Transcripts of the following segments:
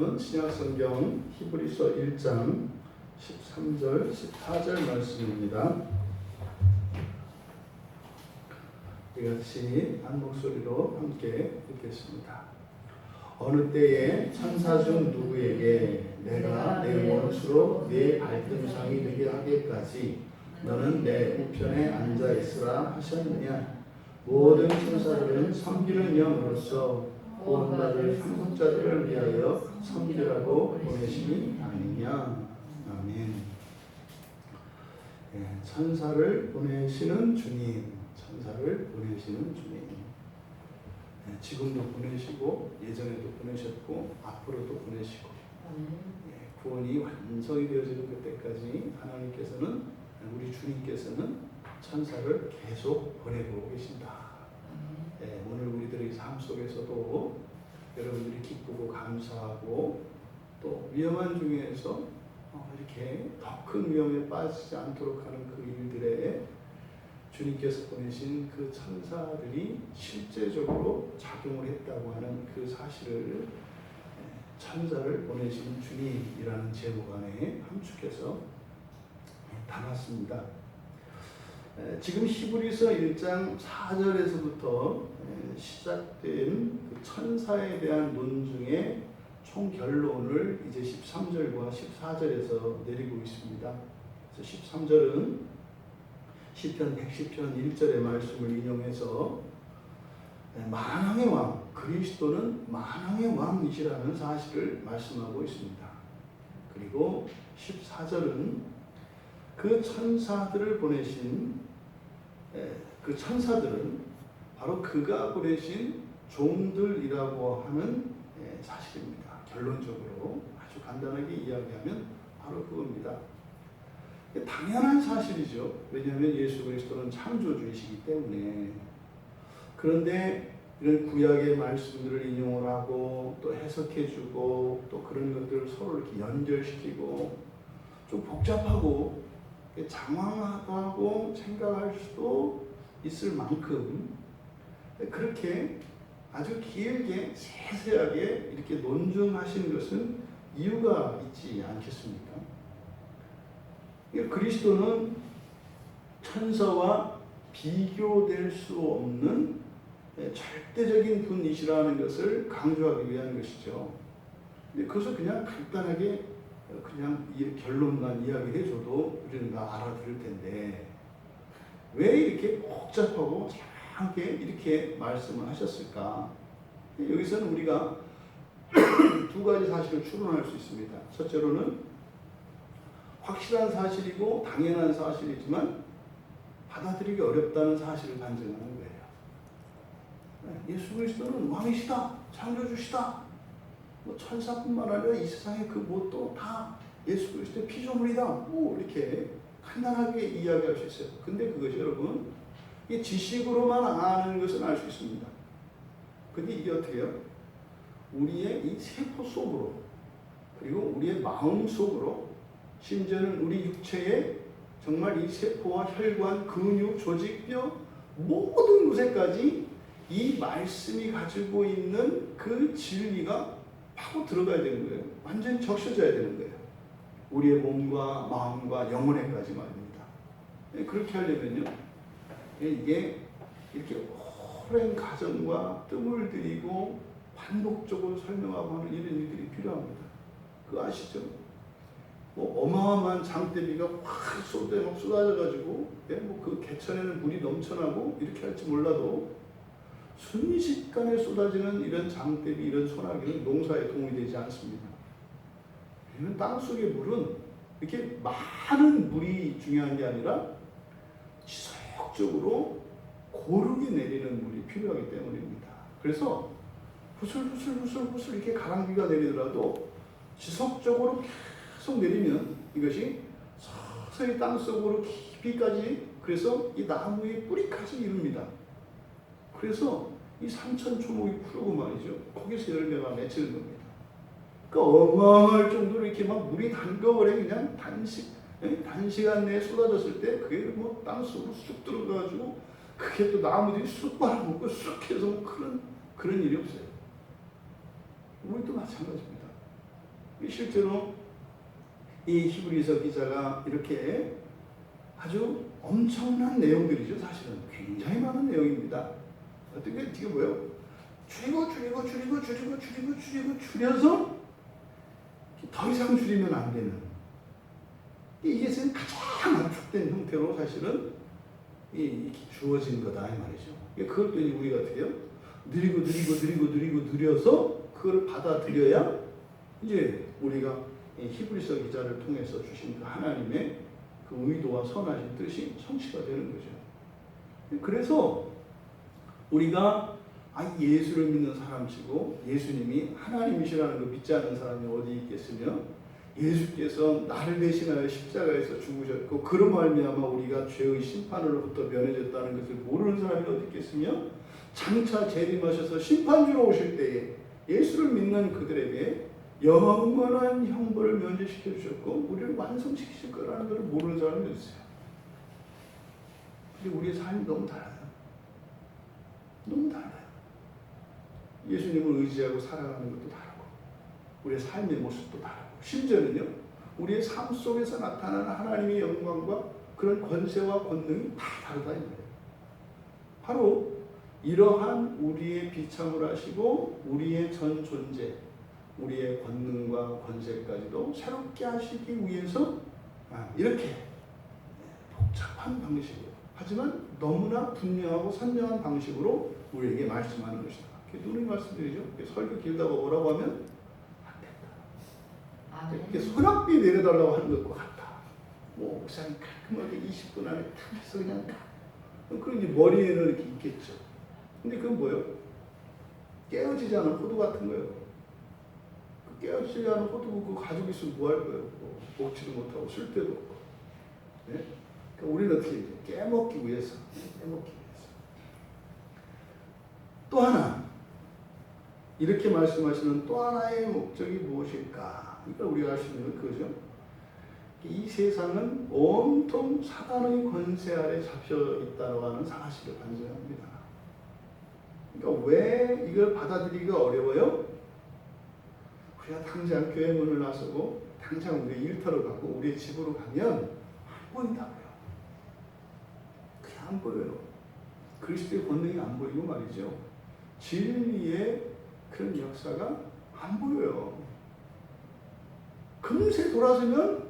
말씀은 신약성경 히브리서 1장 13절 14절 말씀입니다. 우리 같이 한 목소리로 함께 읽겠습니다. 어느 때에 천사 중 누구에게 내가 내 원수로 네 알등상이 되게 하기까지 너는 내 우편에 앉아 있으라 하셨느냐. 모든 천사들은 섬기는 영으로서 구원받을 상속자들을 위하여 섬기라고 보내심이 아니냐. 아멘. 천사를 보내시는 주님, 천사를 보내시는 주님. 지금도 보내시고 예전에도 보내셨고 앞으로도 보내시고 구원이 완성이 되어지는 그때까지 하나님께서는, 우리 주님께서는 천사를 계속 보내고 계신다. 오늘 우리들의 삶 속에서도 여러분들이 기쁘고 감사하고 또 위험한 중에서 이렇게 더 큰 위험에 빠지지 않도록 하는 그 일들에 주님께서 보내신 그 천사들이 실제적으로 작용을 했다고 하는 그 사실을 천사를 보내신 주님이라는 제목 안에 함축해서 담았습니다. 지금 히브리서 1장 4절에서부터 시작된 그 천사에 대한 논중의 총 결론을 이제 13절과 14절에서 내리고 있습니다. 그래서 13절은 시편 110편 1절의 말씀을 인용해서 만왕의 왕, 그리스도는 만왕의 왕이시라는 사실을 말씀하고 있습니다. 그리고 14절은 그 천사들을 보내신 그 천사들은 바로 그가 보내신 종들이라고 하는 사실입니다. 결론적으로 아주 간단하게 이야기하면 바로 그겁니다. 당연한 사실이죠. 왜냐하면 예수 그리스도는 창조주이시기 때문에. 그런데 이런 구약의 말씀들을 인용을 하고 또 해석해주고 또 그런 것들을 서로 이렇게 연결시키고 좀 복잡하고 장황하다고 생각할 수도 있을 만큼 그렇게 아주 길게 세세하게 이렇게 논증하신 것은 이유가 있지 않겠습니까? 그리스도는 천사와 비교될 수 없는 절대적인 분이시라는 것을 강조하기 위한 것이죠. 그것을 그냥 간단하게 그냥 결론만 이야기해줘도 우리는 다 알아들을 텐데 왜 이렇게 복잡하고 장하게 이렇게 말씀을 하셨을까? 여기서는 우리가 두 가지 사실을 추론할 수 있습니다. 첫째로는 확실한 사실이고 당연한 사실이지만 받아들이기 어렵다는 사실을 간증하는 거예요. 예수 그리스도는 왕이시다, 창조주시다. 천사뿐만 아니라 이 세상의 그 무엇도 다 예수 그리스도의 피조물이다. 이렇게 간단하게 이야기할 수 있어요. 근데 그것이 여러분, 이 지식으로만 아는 것은 알 수 있습니다. 근데 이게 어떻게 해요? 우리의 이 세포 속으로, 그리고 우리의 마음 속으로, 심지어는 우리 육체의 정말 이 세포와 혈관, 근육, 조직, 뼈 모든 곳에까지 이 말씀이 가지고 있는 그 진리가 파고 들어가야 되는 거예요. 완전히 적셔져야 되는 거예요. 우리의 몸과 마음과 영혼에까지 말입니다. 그렇게 하려면요, 이게 이렇게 오랜 과정과 뜸을 들이고 반복적으로 설명하고 하는 이런 일들이 필요합니다. 그거 아시죠? 어마어마한 장대비가 확 쏟아져가지고 그 개천에는 물이 넘쳐나고 이렇게 할지 몰라도 순식간에 쏟아지는 이런 장대비, 이런 소나기는 농사에 도움이 되지 않습니다. 왜냐하면 땅속의 물은 이렇게 많은 물이 중요한 게 아니라 지속적으로 고르게 내리는 물이 필요하기 때문입니다. 그래서 부슬부슬 이렇게 가랑비가 내리더라도 지속적으로 계속 내리면 이것이 서서히 땅속으로 깊이까지, 그래서 이 나무의 뿌리까지 이릅니다. 그래서 이 삼천초목이 푸르고 말이죠. 거기서 열매가 맺히는 겁니다. 그러니까 어마어마할 정도로 이렇게 막 물이 한꺼번에 그냥 단시간 내에 쏟아졌을 때 그게 땅속으로 쑥 들어가가지고 그게 또 나무들이 쑥 빨아먹고 쑥 해서 그런 일이 없어요. 우리도 마찬가지입니다. 실제로 이 히브리서 기자가 이렇게 아주 엄청난 내용들이죠. 사실은 굉장히 많은 내용입니다. 어떻게 이게 뭐예요? 줄여서 더 이상 줄이면 안 되는, 이게 지금 가장 압축된 형태로 사실은 이렇게 주어진 거다 이 말이죠. 그걸 또 우리가 어떻게 해요? 느려서 그걸 받아들여야 이제 우리가 히브리서 기자를 통해서 주신 그 하나님의 그 의도와 선하신 뜻이 성취가 되는 거죠. 그래서 우리가 예수를 믿는 사람이시고 예수님이 하나님이시라는 걸 믿지 않는 사람이 어디 있겠으며, 예수께서 나를 대신하여 십자가에서 죽으셨고 그로 말미암아 우리가 죄의 심판으로부터 면해졌다는 것을 모르는 사람이 어디 있겠으며, 장차 재림하셔서 심판주로 오실 때에 예수를 믿는 그들에게 영원한 형벌을 면제시켜 주셨고 우리를 완성시키실 거라는 것을 모르는 사람이 있어요. 근데 우리의 삶이 너무 달라요. 너무 달라요. 예수님을 의지하고 살아가는 것도 다르고 우리의 삶의 모습도 다르고, 심지어는요 우리의 삶 속에서 나타나는 하나님의 영광과 그런 권세와 권능이 다 다르다 이 말이에요. 바로 이러한 우리의 비참을 하시고 우리의 전 존재, 우리의 권능과 권세까지도 새롭게 하시기 위해서 이렇게 복잡한 방식으로, 하지만 너무나 분명하고 선명한 방식으로 우리에게 말씀하는 것이다. 누누이 말씀드리죠. 설교 길다고 뭐라고 하면 안 된다. 이렇게 소낙비 내려달라고 하는 것과 같다. 목사님 깔끔하게 20분 안에 탁 해서 그냥 가. 그럼 이제 머리에는 이렇게 있겠죠. 근데 그건 뭐예요? 깨어지지 않은 호두 같은 거예요. 그 깨어지지 않은 호두 그거 가지고 있으면 뭐 할 거예요? 먹지도 못하고 쓸 데도 없고. 네? 그러니까 우리는 어떻게 해요? 깨먹기 위해서. 또 하나, 이렇게 말씀하시는 또 하나의 목적이 무엇일까? 그러니까 우리가 알 수 있는 건 그거죠. 이 세상은 온통 사단의 권세 아래 잡혀 있다고 하는 사실을 반증합니다. 그러니까 왜 이걸 받아들이기가 어려워요? 우리가 당장 교회 문을 나서고 당장 우리 일터로 가고 우리 집으로 가면 안 보인다고요. 그게 안 보여요. 그리스도의 권능이 안 보이고 말이죠. 진리의 그런 역사가 안 보여요. 금세 돌아서면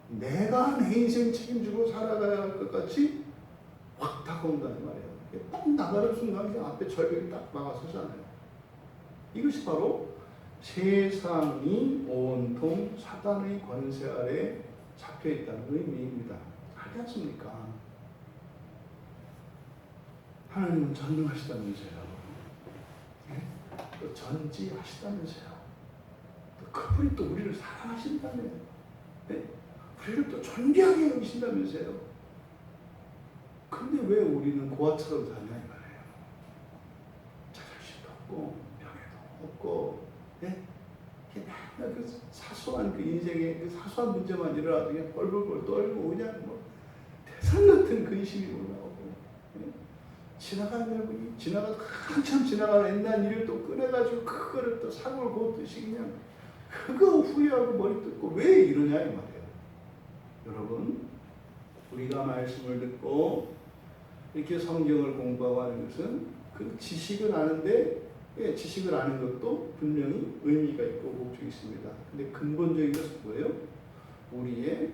내가 내 인생 책임지고 살아가야 할 것 같이 확 다가온다는 말이에요. 딱 나가는 순간 그냥 앞에 절벽이 딱 막아서잖아요. 이것이 바로 세상이 온통 사단의 권세 아래 잡혀있다는 의미입니다. 알지 않습니까? 하나님은 전능하시다면서요. 또 전지하시다면서요. 또 그분이 또 우리를 사랑하신다며. 네? 우리를 또 존귀하게 여기신다면서요. 근데 왜 우리는 고아처럼 사냐 이 말이에요. 자존심도 없고 명예도 없고, 네? 맨날 그 사소한 그 인생의 그 사소한 문제만 일어나도 그냥 뻘뻘뻘 떨고 그냥 대상 같은 근심이 올라오고, 네? 한참 지나가는 옛날 일을 또 꺼내가지고 그거를 또 사고를 걷듯이 그냥 그거 후회하고 머리 뜯고 왜 이러냐 이 말이에요. 여러분, 우리가 말씀을 듣고 이렇게 성경을 공부하고 하는 것은 그 지식을 아는데, 지식을 아는 것도 분명히 의미가 있고 목적이 있습니다. 근데 근본적인 것은 뭐예요? 우리의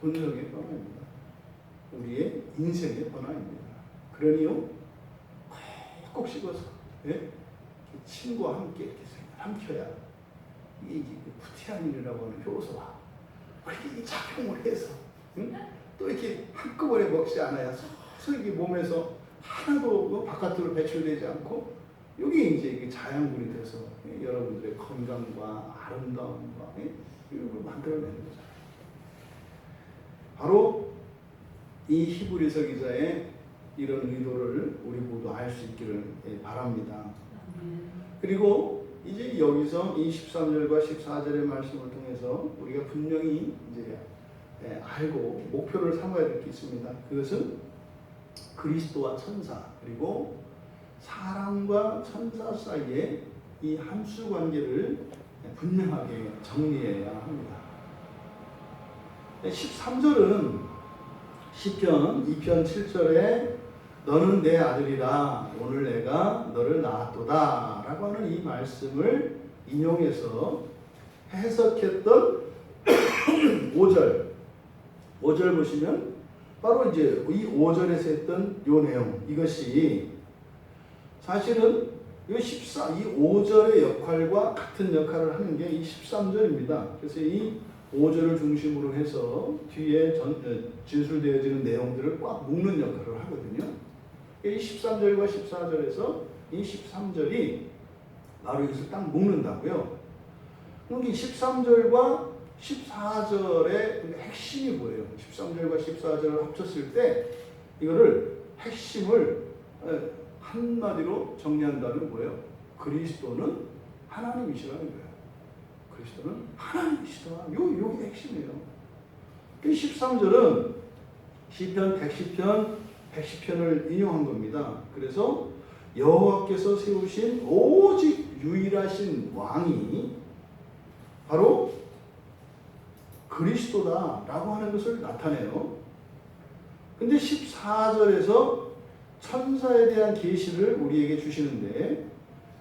본성의 변화입니다. 우리의 인생의 변화입니다. 그러니요, 꼭 씹어서, 예? 친구와 함께 이렇게 삼켜야 이게 부티아닌이라고 하는 효소와 이렇게 작용을 해서, 응? 또 이렇게 한꺼번에 먹지 않아야 서서히 몸에서 하나도 바깥으로 배출되지 않고 여기 이제 자양분이 돼서 여러분들의 건강과 아름다움과 이런 걸 만들어내는 거죠. 바로 이 히브리서 기자의 이런 의도를 우리 모두 알 수 있기를 바랍니다. 그리고 이제 여기서 이 13절과 14절의 말씀을 통해서 우리가 분명히 이제 알고 목표를 삼아야 될 게 있습니다. 그것은 그리스도와 천사, 그리고 사람과 천사 사이의 이 함수 관계를 분명하게 정리해야 합니다. 13절은 시편 2편 7절에 너는 내 아들이라 오늘 내가 너를 낳았도다 라고 하는 이 말씀을 인용해서 해석했던 5절 보시면 바로 이제 이 5절에서 했던 요 내용, 이것이 사실은 이 5절의 역할과 같은 역할을 하는 게 이 13절입니다. 그래서 이 5절을 중심으로 해서 뒤에 진술되어지는 내용들을 꽉 묶는 역할을 하거든요. 이 13절과 14절에서 이 13절이 바로 이것을 딱 묶는다고요. 그럼 이 13절과 14절의 핵심이 뭐예요? 13절과 14절을 합쳤을 때 이거를 핵심을 한마디로 정리한다면 뭐예요? 그리스도는 하나님이시라는 거예요. 그리스도는 하나님이시다. 요게 핵심이에요. 13절은 시편 110편을 인용한 겁니다. 그래서 여호와께서 세우신 오직 유일하신 왕이 바로 그리스도다라고 하는 것을 나타내요. 근데 14절에서 천사에 대한 계시를 우리에게 주시는데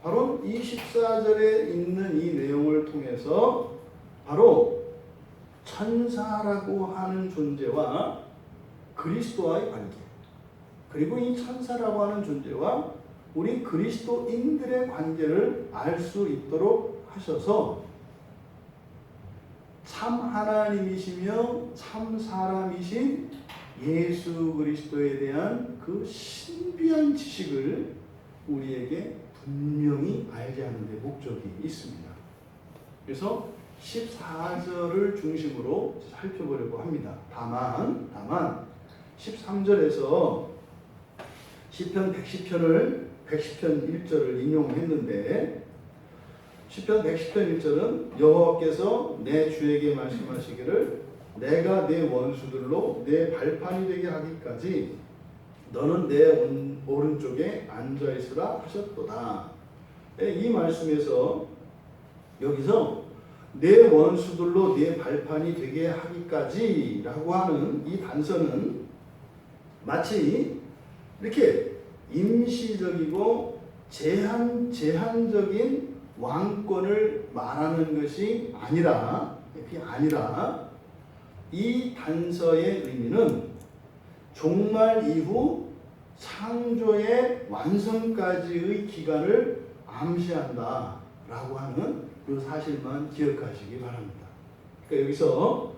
바로 이 14절에 있는 이 내용을 통해서 바로 천사라고 하는 존재와 그리스도와의 관계, 그리고 이 천사라고 하는 존재와 우리 그리스도인들의 관계를 알 수 있도록 하셔서 참 하나님이시며 참 사람이신 예수 그리스도에 대한 그 신비한 지식을 우리에게 분명히 알게 하는 데 목적이 있습니다. 그래서 14절을 중심으로 살펴보려고 합니다. 다만 13절에서 시편 110편 1절을 인용했는데 시편 110편 1절은 여호와께서 내 주에게 말씀하시기를 내가 내 원수들로 내 발판이 되게 하기까지 너는 내 오른쪽에 앉아있으라 하셨도다. 이 말씀에서 여기서 내 원수들로 내 발판이 되게 하기까지 라고 하는 이 단서는 마치 이렇게 임시적이고 제한적인 왕권을 말하는 것이 아니라, 그게 아니라 이 단서의 의미는 종말 이후 창조의 완성까지의 기간을 암시한다 라고 하는 이 사실만 기억하시기 바랍니다. 그러니까 여기서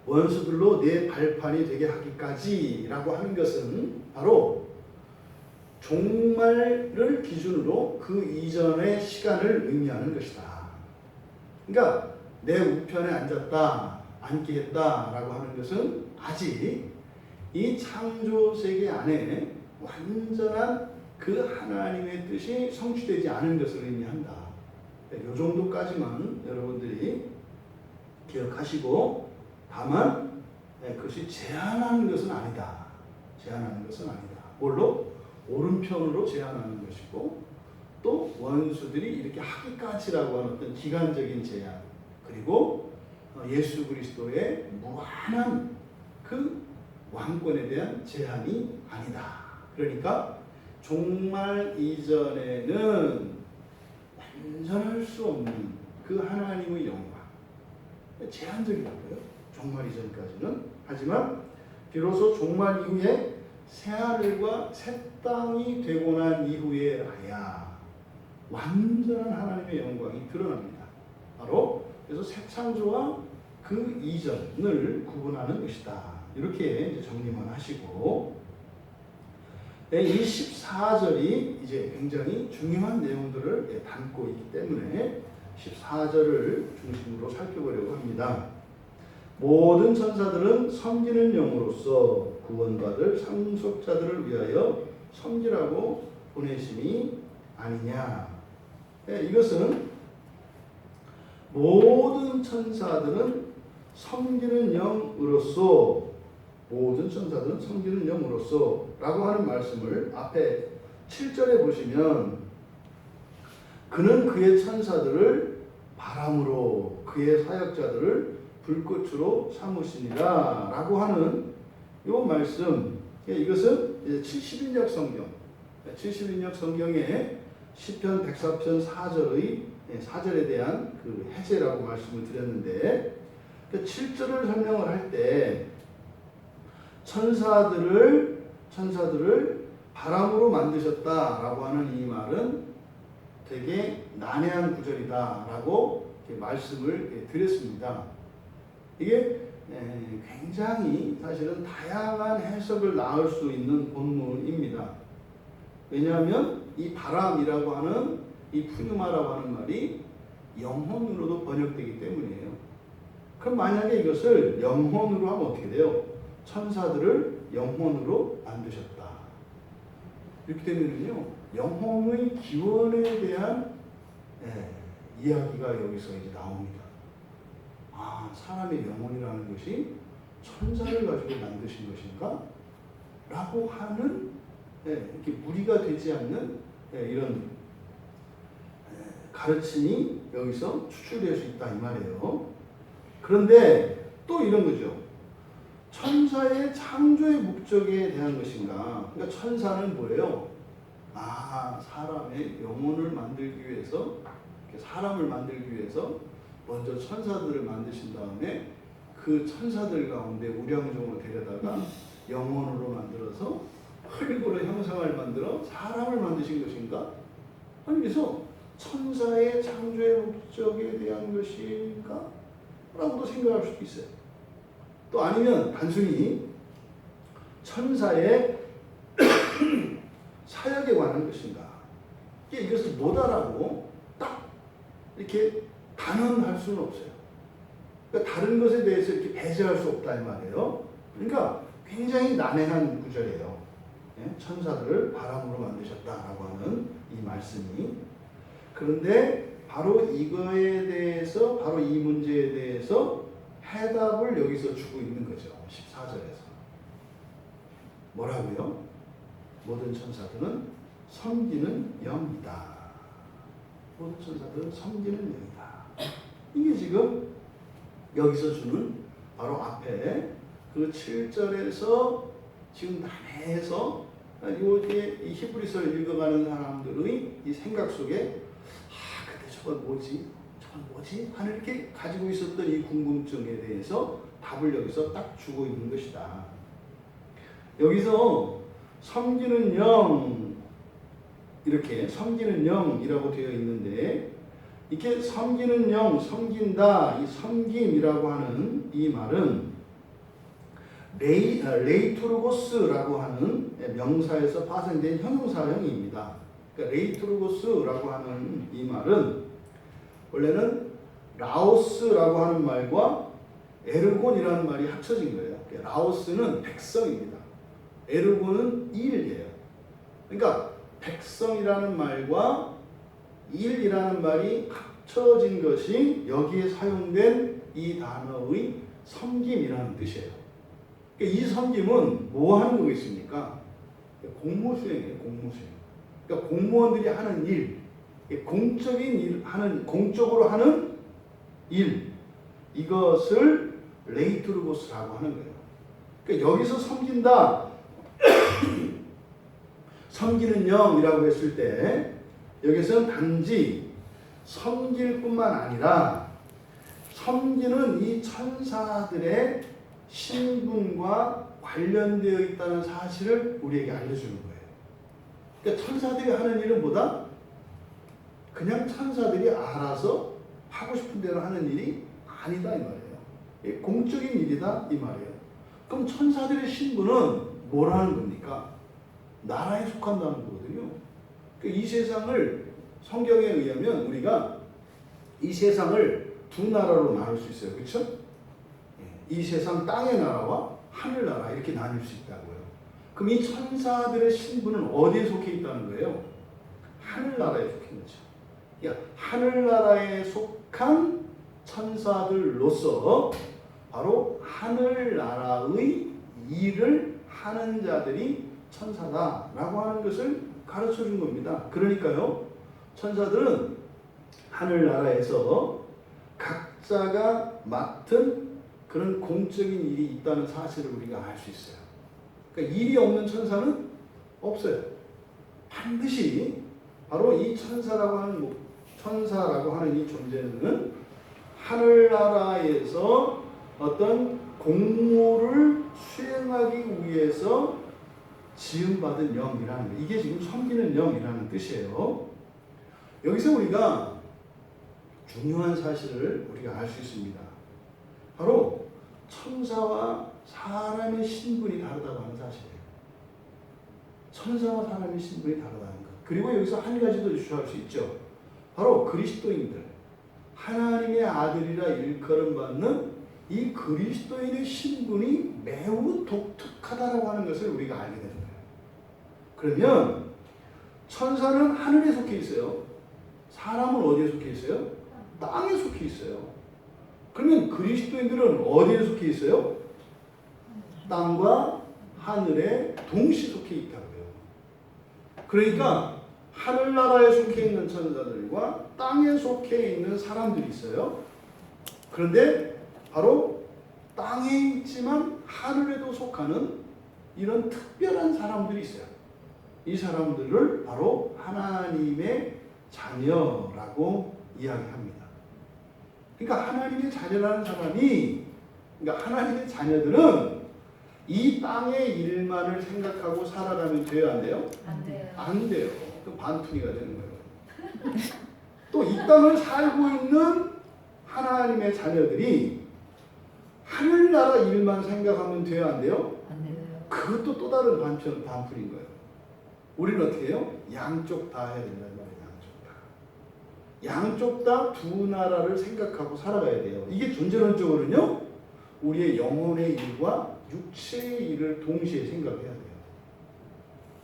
원수들로 내 발판이 되게 하기까지 라고 하는 것은 바로 종말을 기준으로 그 이전의 시간을 의미하는 것이다. 그러니까 내 우편에 앉게 했다라고 하는 것은 아직 이 창조 세계 안에 완전한 그 하나님의 뜻이 성취되지 않은 것을 의미한다. 이 정도까지만 여러분들이 기억하시고, 다만 그것이 제한하는 것은 아니다. 제한하는 것은 아니다. 뭘로? 오른편으로 제한하는 것이고, 또 원수들이 이렇게 하기까지라고 하는 어떤 기간적인 제한, 그리고 예수 그리스도의 무한한 그 왕권에 대한 제한이 아니다. 그러니까 종말 이전에는 완전할 수 없는 그 하나님의 영광, 제한적이라고요. 종말 이전까지는. 하지만 비로소 종말 이후에 새하늘과 새 땅이 되고 난 이후에야 완전한 하나님의 영광이 드러납니다. 바로 그래서 새 창조와 그 이전을 구분하는 것이다. 이렇게 이제 정리만 하시고, 이 14절이 이제 굉장히 중요한 내용들을 담고 있기 때문에 14절을 중심으로 살펴보려고 합니다. 모든 천사들은 섬기는 영으로서 구원받을 상속자들을 위하여 섬기라고 보내심이 아니냐. 이것은 모든 천사들은 섬기는 영으로서, 모든 천사들은 섬기는 영으로서 라고 하는 말씀을 앞에 7절에 보시면 그는 그의 천사들을 바람으로 그의 사역자들을 불꽃으로 삼으시니라 라고 하는 이 말씀, 이것은 70인역 성경, 70인역 성경의 시편 104편 4절에 대한 그 해제라고 말씀을 드렸는데, 7절을 설명을 할 때 천사들을 바람으로 만드셨다라고 하는 이 말은 되게 난해한 구절이다라고 말씀을 드렸습니다. 이게 굉장히 사실은 다양한 해석을 낳을 수 있는 본문입니다. 왜냐하면 이 바람이라고 하는 이 푸뉴마라고 하는 말이 영혼으로도 번역되기 때문이에요. 그럼 만약에 이것을 영혼으로 하면 어떻게 돼요? 천사들을 영혼으로 만드셨다. 이렇게 되면요, 영혼의 기원에 대한 이야기가 여기서 이제 나옵니다. 아, 사람의 영혼이라는 것이 천사를 가지고 만드신 것인가? 라고 하는 이렇게 무리가 되지 않는 이런 가르침이 여기서 추출될 수 있다 이 말이에요. 그런데 또 이런 거죠. 천사의 창조의 목적에 대한 것인가? 그러니까 천사는 뭐예요? 아, 사람의 영혼을 만들기 위해서, 사람을 만들기 위해서 먼저 천사들을 만드신 다음에 그 천사들 가운데 우량종을 데려다가 영혼으로 만들어서 흙으로 형상을 만들어 사람을 만드신 것인가? 아니, 그래서 천사의 창조의 목적에 대한 것인가? 라고도 생각할 수도 있어요. 또 아니면 단순히 천사의 사역에 관한 것인가? 이것을 뭐다라고 딱 이렇게 단언할 수는 없어요. 그러니까 다른 것에 대해서 이렇게 배제할 수 없다 이 말이에요. 그러니까 굉장히 난해한 구절이에요. 천사들을 바람으로 만드셨다라고 하는 이 말씀이. 그런데 바로 이거에 대해서, 바로 이 문제에 대해서 해답을 여기서 주고 있는 거죠. 14절에서. 뭐라고요? 모든 천사들은 섬기는 영이다. 모든 천사들은 섬기는 영이다. 이게 지금 여기서 주는 바로 앞에 그 7절에서 지금 난해해서 이게 이 히브리서를 읽어가는 사람들의 이 생각 속에 근데 저건 뭐지? 하는 이렇게 가지고 있었던 이 궁금증에 대해서 답을 여기서 딱 주고 있는 것이다. 여기서 섬기는 영, 이렇게 섬기는 영이라고 되어 있는데, 이렇게 섬기는 영, 섬긴다, 이 섬김이라고 하는 이 말은 레이토르고스라고 하는 명사에서 파생된 형용사형입니다. 그러니까 레이토르고스라고 하는 이 말은 원래는 라오스라고 하는 말과 에르곤이라는 말이 합쳐진 거예요. 라오스는 백성입니다. 에르곤은 일이에요. 그러니까 백성이라는 말과 일이라는 말이 합쳐진 것이 여기에 사용된 이 단어의 섬김이라는 뜻이에요. 그러니까 이 섬김은 뭐 하는 거겠습니까? 공무수행이에요. 공무수행. 그러니까 공무원들이 하는 일, 공적인 일 하는, 공적으로 하는 일, 이것을 레이토르고스라고 하는 거예요. 그러니까 여기서 섬긴다, 섬기는 영이라고 했을 때 여기서는 단지 섬길 뿐만 아니라 섬기는 이 천사들의 신분과 관련되어 있다는 사실을 우리에게 알려주는 거예요. 그러니까 천사들이 하는 일은 뭐다? 그냥 천사들이 알아서 하고 싶은 대로 하는 일이 아니다 이 말이에요. 공적인 일이다 이 말이에요. 그럼 천사들의 신분은 뭐라는 겁니까? 나라에 속한다는 거거든요. 그러니까 이 세상을, 성경에 의하면 우리가 이 세상을 두 나라로 나눌 수 있어요. 그렇죠? 이 세상 땅의 나라와 하늘나라 이렇게 나눌 수 있다고요. 그럼 이 천사들의 신분은 어디에 속해 있다는 거예요? 하늘나라에 속해 있는 거죠. 그러니까 하늘나라에 속한 천사들로서 바로 하늘나라의 일을 하는 자들이 천사다라고 하는 것을 가르쳐 준 겁니다. 그러니까요, 천사들은 하늘나라에서 각자가 맡은 그런 공적인 일이 있다는 사실을 우리가 알 수 있어요. 그러니까 일이 없는 천사는 없어요. 반드시 바로 이 천사라고 하는 이 존재는 하늘나라에서 어떤 공무를 수행하기 위해서 지음받은 영이라는 거. 이게 지금 섬기는 영이라는 뜻이에요. 여기서 우리가 중요한 사실을 우리가 알 수 있습니다. 바로 천사와 사람의 신분이 다르다고 하는 사실이에요. 천사와 사람의 신분이 다르다는 것. 그리고 여기서 한 가지 더 주시할 수 있죠. 바로 그리스도인들, 하나님의 아들이라 일컬음받는 이 그리스도인의 신분이 매우 독특하다라고 하는 것을 우리가 알게 되는 거예요. 그러면 천사는 하늘에 속해 있어요. 사람은 어디에 속해 있어요? 땅에 속해 있어요. 그러면 그리스도인들은 어디에 속해 있어요? 땅과 하늘에 동시 속해 있다고요. 그러니까 하늘나라에 속해 있는 천사들과 땅에 속해 있는 사람들이 있어요. 그런데 바로 땅에 있지만 하늘에도 속하는 이런 특별한 사람들이 있어요. 이 사람들을 바로 하나님의 자녀라고 이야기합니다. 그러니까 하나님의 자녀라는 사람이, 그러니까 하나님의 자녀들은 이 땅의 일만을 생각하고 살아가면 돼요, 안 돼요? 안 돼요. 안 돼요. 그 반푼이가 되는 거예요. 또 이 땅을 살고 있는 하나님의 자녀들이 하늘나라 일만 생각하면 돼요, 안 돼요? 안 돼요. 그것도 또 다른 반푼인 거예요. 우리는 어떻게 해요? 양쪽 다 해야 된다는 말이에요. 양쪽 다 두 나라를 생각하고 살아가야 돼요. 이게 존재론적으로는요, 우리의 영혼의 일과 육체의 일을 동시에 생각해야 돼요.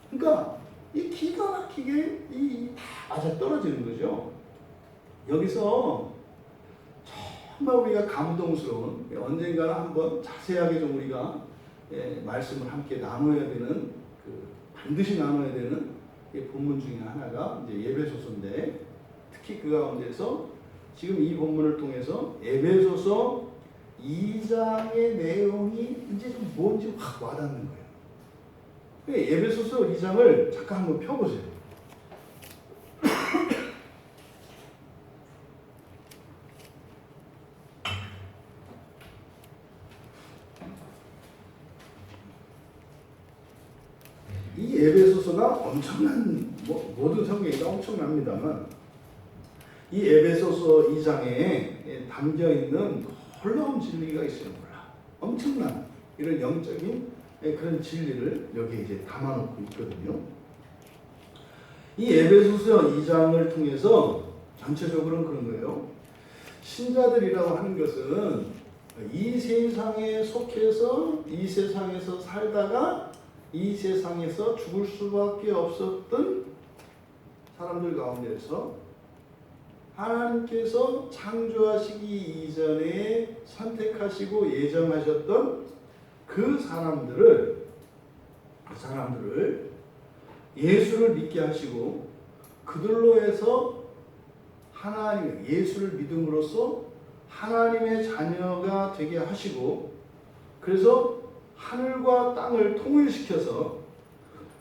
그러니까 이 기가 막히게 다 맞아 떨어지는 거죠. 여기서 정말 우리가 감동스러운, 언젠가는 한번 자세하게 좀 우리가 말씀을 함께 나눠야 되는, 반드시 나눠야 되는 본문 중에 하나가 이제 에베소서인데, 특히 그 가운데서 지금 이 본문을 통해서 에베소서 2장의 내용이 이제 좀 뭔지 확 와닿는 거예요. 에베소서 2장을 잠깐 한번 펴보세요. 이 에베소서가 엄청난, 모든 성경이 엄청납니다만, 이 에베소서 2장에 담겨있는 놀라운 진리가 있어요. 엄청난 이런 영적인 그런 진리를 여기에 이제 담아놓고 있거든요. 이 에베소서 2장을 통해서 전체적으로는 그런 거예요. 신자들이라고 하는 것은 이 세상에 속해서 이 세상에서 살다가 이 세상에서 죽을 수밖에 없었던 사람들 가운데서 하나님께서 창조하시기 이전에 선택하시고 예정하셨던 그 사람들을 예수를 믿게 하시고, 그들로 해서 하나님, 예수를 믿음으로써 하나님의 자녀가 되게 하시고, 그래서 하늘과 땅을 통일시켜서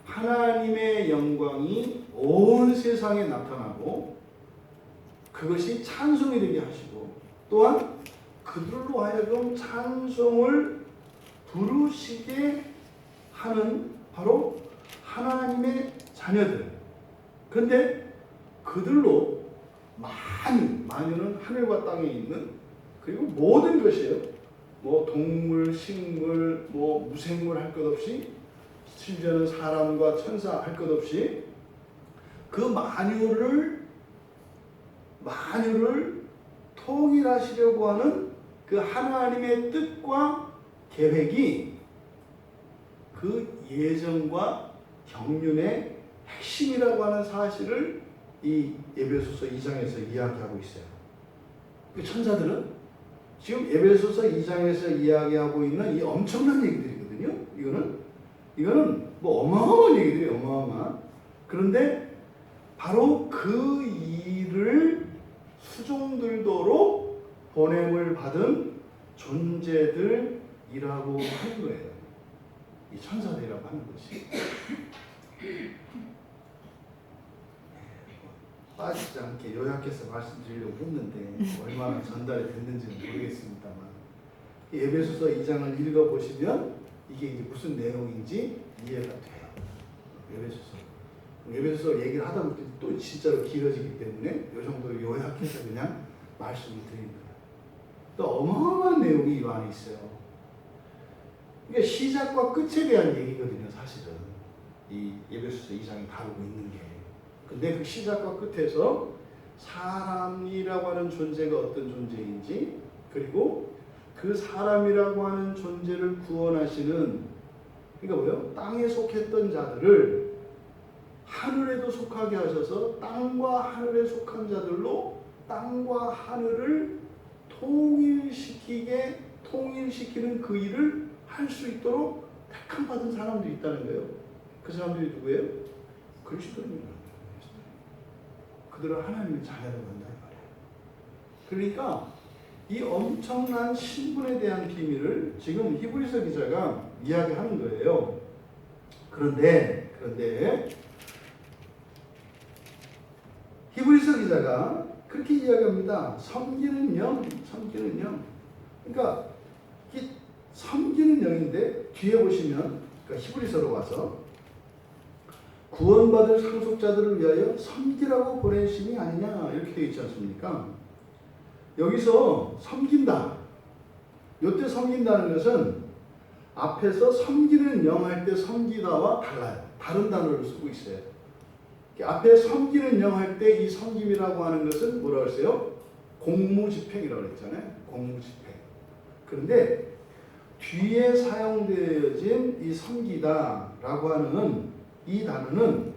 하나님의 영광이 온 세상에 나타나고, 그것이 찬송이 되게 하시고, 또한 그들로 하여금 찬송을 부르시게 하는 바로 하나님의 자녀들. 그런데 그들로 많이는 하늘과 땅에 있는, 그리고 모든 것이에요. 동물, 식물, 무생물 할 것 없이, 심지어는 사람과 천사 할 것 없이 그 만유를 통일하시려고 하는 그 하나님의 뜻과 계획이 그 예정과 경륜의 핵심이라고 하는 사실을 이 에베소서 2장에서 이야기하고 있어요. 그 천사들은 지금 에베소서 2장에서 이야기하고 있는 이 엄청난 얘기들이거든요. 이거는 어마어마한 얘기들이에요. 어마어마한. 그런데 바로 그 일을 수종들도록 보냄을 받은 존재들이라고 하는 거예요. 이 천사들이라고 하는 것이. 빠지지 않게 요약해서 말씀드리려고 했는데 얼마나 전달이 됐는지는 모르겠습니다만, 에베소서 2장을 읽어보시면 이게 이제 무슨 내용인지 이해가 돼요. 에베소서 얘기를 하다 보면 또 진짜로 길어지기 때문에 이 정도로 요약해서 그냥 말씀을 드린 거예요. 또 어마어마한 내용이 이 안에 있어요. 이게 시작과 끝에 대한 얘기거든요, 사실은. 이 에베소서 2장이 다루고 있는 게. 근데 그 시작과 끝에서 사람이라고 하는 존재가 어떤 존재인지, 그리고 그 사람이라고 하는 존재를 구원하시는, 그러니까 뭐예요? 땅에 속했던 자들을 하늘에도 속하게 하셔서 땅과 하늘에 속한 자들로 땅과 하늘을 통일시키는 그 일을 할 수 있도록 택함 받은 사람들이 있다는 거예요. 그 사람들이 누구예요? 그리스도인입니다. 그들은 하나님의 자녀라고 한다 이 말이에요. 그러니까 이 엄청난 신분에 대한 비밀을 지금 히브리서 기자가 이야기하는 거예요. 그런데 히브리서 기자가 그렇게 이야기합니다. 섬기는 영. 그러니까 이 섬기는 영인데 뒤에 보시면, 그러니까 히브리서로 와서 구원받을 상속자들을 위하여 섬기라고 보내심이 아니냐 이렇게 되어 있지 않습니까? 여기서 섬긴다. 이때 섬긴다는 것은 앞에서 섬기는 영 할 때 섬기다와 달라요. 다른 단어를 쓰고 있어요. 앞에 섬기는 영 할 때 이 섬김이라고 하는 것은 뭐라고 했어요? 공무집행이라고 했잖아요. 공무집행. 그런데 뒤에 사용되어진 이 섬기다라고 하는 이 단어는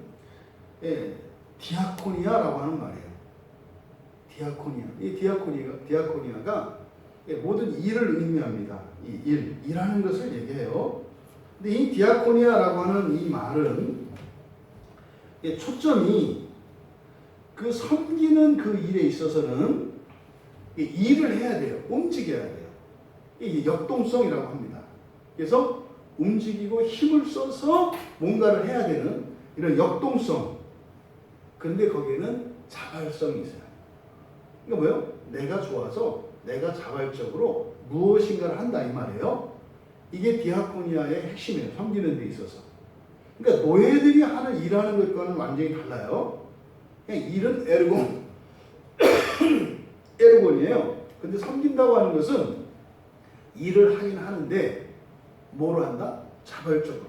디아코니아라고 하는 말이에요. 디아코니아. 이 디아코니아가 모든 일을 의미합니다. 이 일하는 것을 얘기해요. 근데 이 디아코니아라고 하는 이 말은 초점이 그 섬기는 그 일에 있어서는 일을 해야 돼요. 움직여야 돼요. 이게 역동성이라고 합니다. 그래서 움직이고 힘을 써서 뭔가를 해야 되는 이런 역동성. 그런데 거기에는 자발성이 있어요. 그러니까 뭐예요? 내가 좋아서 내가 자발적으로 무엇인가를 한다 이 말이에요. 이게 디아코니아의 핵심이에요. 섬기는 데 있어서. 그러니까 노예들이 하는 일하는 것과는 완전히 달라요. 그냥 일은 에르곤이에요. 근데 섬긴다고 하는 것은 일을 하긴 하는데 뭐로 한다? 자발적으로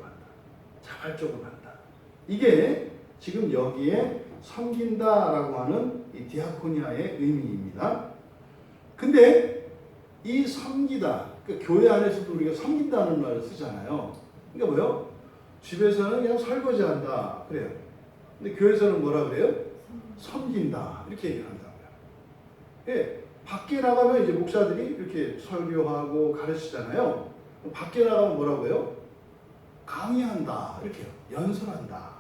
한다. 이게 지금 여기에 섬긴다라고 하는 이 디아코니아의 의미입니다. 근데 이 섬기다, 그러니까 교회 안에서도 우리가 섬긴다는 말을 쓰잖아요. 그러니까 뭐요? 집에서는 그냥 설거지한다 그래요. 근데 교회에서는 뭐라 그래요? 섬긴다 이렇게 얘기한다고요. 예, 밖에 나가면 이제 목사들이 이렇게 설교하고 가르치잖아요. 밖에 나가면 뭐라고 해요? 강의한다 이렇게요. 연설한다.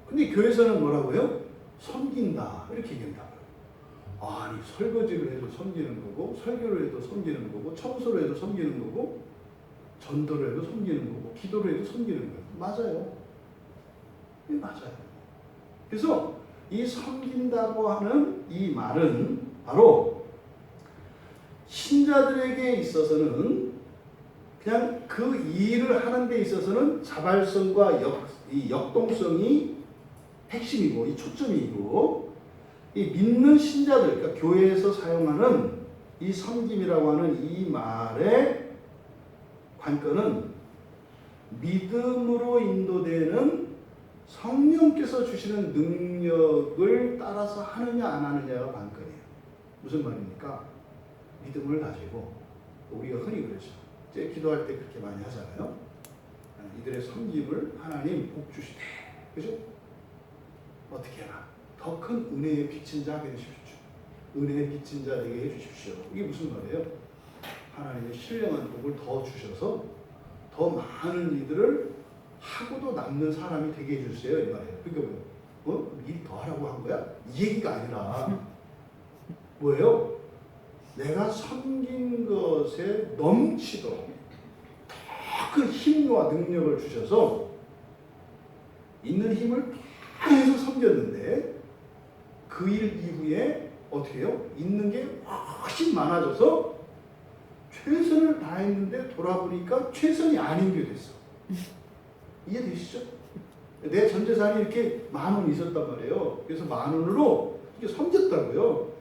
근데 교회에서는 뭐라고 해요? 섬긴다 이렇게 얘기한다고요. 아니 설거지를 해도 섬기는 거고, 설교를 해도 섬기는 거고, 청소를 해도 섬기는 거고, 전도를 해도 섬기는 거고, 기도를 해도 섬기는 거예요. 맞아요. 네, 맞아요. 그래서 이 섬긴다고 하는 이 말은 바로 신자들에게 있어서는 그냥 그 일을 하는 데 있어서는 자발성과 이 역동성이 핵심이고 이 초점이고, 이 믿는 신자들, 그러니까 교회에서 사용하는 이 섬김이라고 하는 이 말의 관건은 믿음으로 인도되는 성령께서 주시는 능력을 따라서 하느냐 안 하느냐가 관건이에요. 무슨 말입니까? 믿음을 가지고, 우리가 흔히 그러죠. 이제 기도할 때 그렇게 많이 하잖아요. 이들의 섬김을 하나님 복 주시되, 그죠? 어떻게 해라? 더 큰 은혜에 비친 자 되게 해주십시오. 은혜에 비친 자 되게 해주십시오. 이게 무슨 말이에요? 하나님의 신령한 복을 더 주셔서 더 많은 일들을 하고도 남는 사람이 되게 해주세요 이 말이에요. 그러니까 일 더 하라고 한 거야? 이 얘기가 아니라 뭐예요? 내가 섬긴 것에 넘치도록 그 힘과 능력을 주셔서 있는 힘을 다 해서 섬겼는데 그 일 이후에 어떻게 해요? 있는 게 훨씬 많아져서 최선을 다했는데 돌아보니까 최선이 아닌 게 됐어. 이해되시죠? 내 전 재산이 이렇게 10,000원 있었단 말이에요. 그래서 10,000원으로 이렇게 섬겼다고요.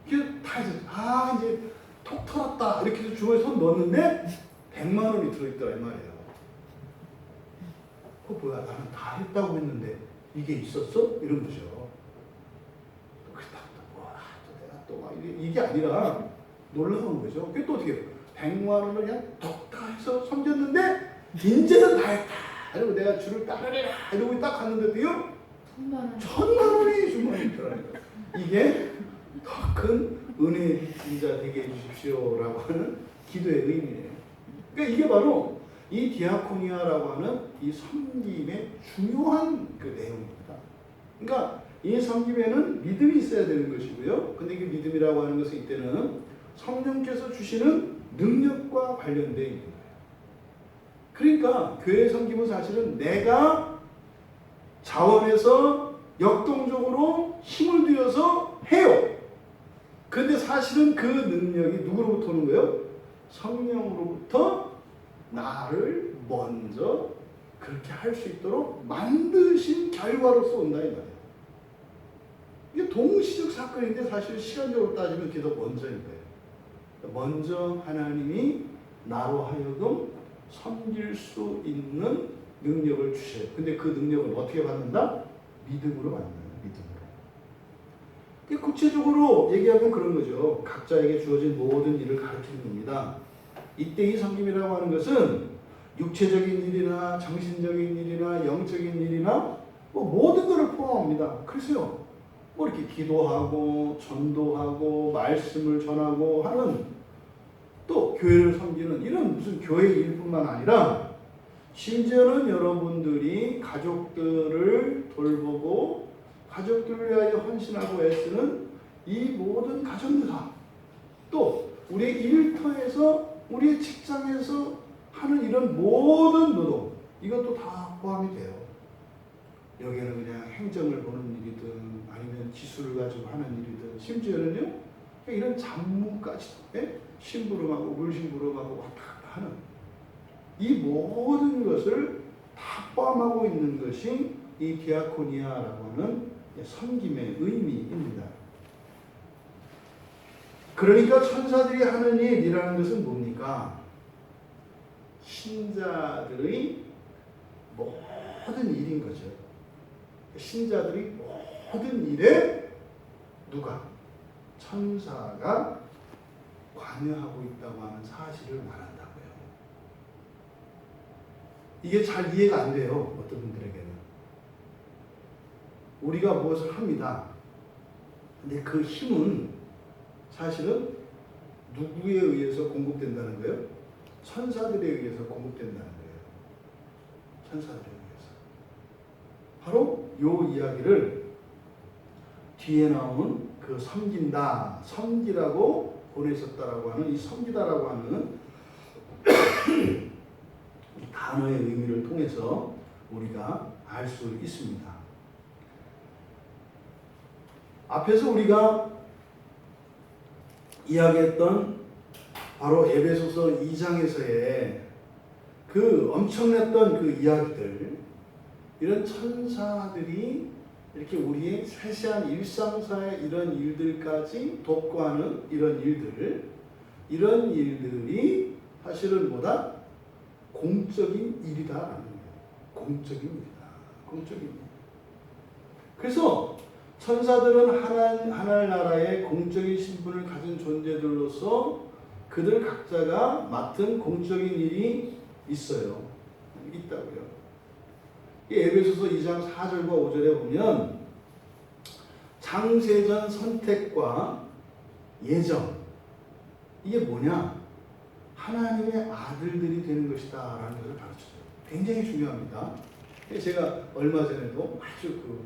이게 다 해서 이제 톡 털었다 이렇게 해서 주머니에 손 넣었는데 100만 원이 들어있더라 이 말이에요. 뭐야, 나는 다 했다고 했는데 이게 있었어? 이런 거죠. 그렇다 내가 또 막 이게 아니라 놀라운 거죠. 그게 또 어떻게 해요? 100만 원을 그냥 톡 해서 섬겼는데 이제는 다 했다. 그리고 내가 줄을 따르라 이러고 딱 갔는데도요 1,000만 원이 주머니에 들어가니까 이게 더 큰 은혜인자 되게 해주십시오라고 하는 기도의 의미예요. 그러니까 이게 바로 이 디아코니아라고 하는 이 섬김의 중요한 그 내용입니다. 그러니까 이 섬김에는 믿음이 있어야 되는 것이고요. 근데 그 믿음이라고 하는 것은 이때는 성령께서 주시는 능력과 관련되어 있는 거예요. 그러니까 교회 섬김은 사실은 내가 자원해서 역동적으로 힘을 들여서 해요. 근데 사실은 그 능력이 누구로부터 오는 거예요? 성령으로부터 나를 먼저 그렇게 할 수 있도록 만드신 결과로서 온다 이 말이에요. 이게 동시적 사건인데 사실 시간적으로 따지면 그게 더 먼저인 거예요. 먼저 하나님이 나로 하여금 섬길 수 있는 능력을 주셔요. 근데 그 능력을 어떻게 받는다? 믿음으로 받는 거예요. 믿음으로. 구체적으로 얘기하면 그런 거죠. 각자에게 주어진 모든 일을 가르치는 겁니다. 이때 이 섬김이라고 하는 것은 육체적인 일이나 정신적인 일이나 영적인 일이나 뭐 모든 것을 포함합니다. 글쎄요. 뭐 이렇게 기도하고 전도하고 말씀을 전하고 하는 또 교회를 섬기는 이런 무슨 교회 일뿐만 아니라 심지어는 여러분들이 가족들을 돌보고 가족들을 위하여 헌신하고 애쓰는 이 모든 가정사 또 우리의 일터에서 우리의 직장에서 하는 이런 모든 노동 이것도 다 포함이 돼요. 여기에는 그냥 행정을 보는 일이든 아니면 기술을 가지고 하는 일이든 심지어는요 이런 잡무까지도 심부름하고 물심부름하고 왔다 갔다 하는 이 모든 것을 다 포함하고 있는 것이 이 디아코니아라고 하는 섬김의 의미입니다. 그러니까 천사들이 하는 일이라는 것은 뭡니까? 신자들의 모든 일인 거죠. 신자들이 모든 일에 누가? 천사가 관여하고 있다고 하는 사실을 말한다고요. 이게 잘 이해가 안 돼요. 어떤 분들에게는. 우리가 무엇을 합니다. 근데 그 힘은 사실은 누구에 의해서 공급된다는 거예요? 천사들에 의해서 공급된다는 거예요. 천사들에 의해서. 바로 이 이야기를 뒤에 나오는 그 섬긴다, 섬기라고 보내셨다라고 하는 이 섬기다라고 하는 이 단어의 의미를 통해서 우리가 알 수 있습니다. 앞에서 우리가 이야기했던 바로 에베소서 2장에서의 그 엄청났던 그 이야기들, 이런 천사들이 이렇게 우리의 세세한 일상사의 이런 일들까지 돕고 하는 이런 일들이 사실은 뭐다? 공적인 일이다라는 거예요. 공적인 일이다. 공적인 일. 그래서 천사들은 하나님 나라의 공적인 신분을 가진 존재들로서 그들 각자가 맡은 공적인 일이 있어요. 있다고요. 이 에베소서 2장 4절과 5절에 보면 장세전 선택과 예정 이게 뭐냐? 하나님의 아들들이 되는 것이다 라는 것을 가르쳐줘요. 굉장히 중요합니다. 제가 얼마 전에도 아주 그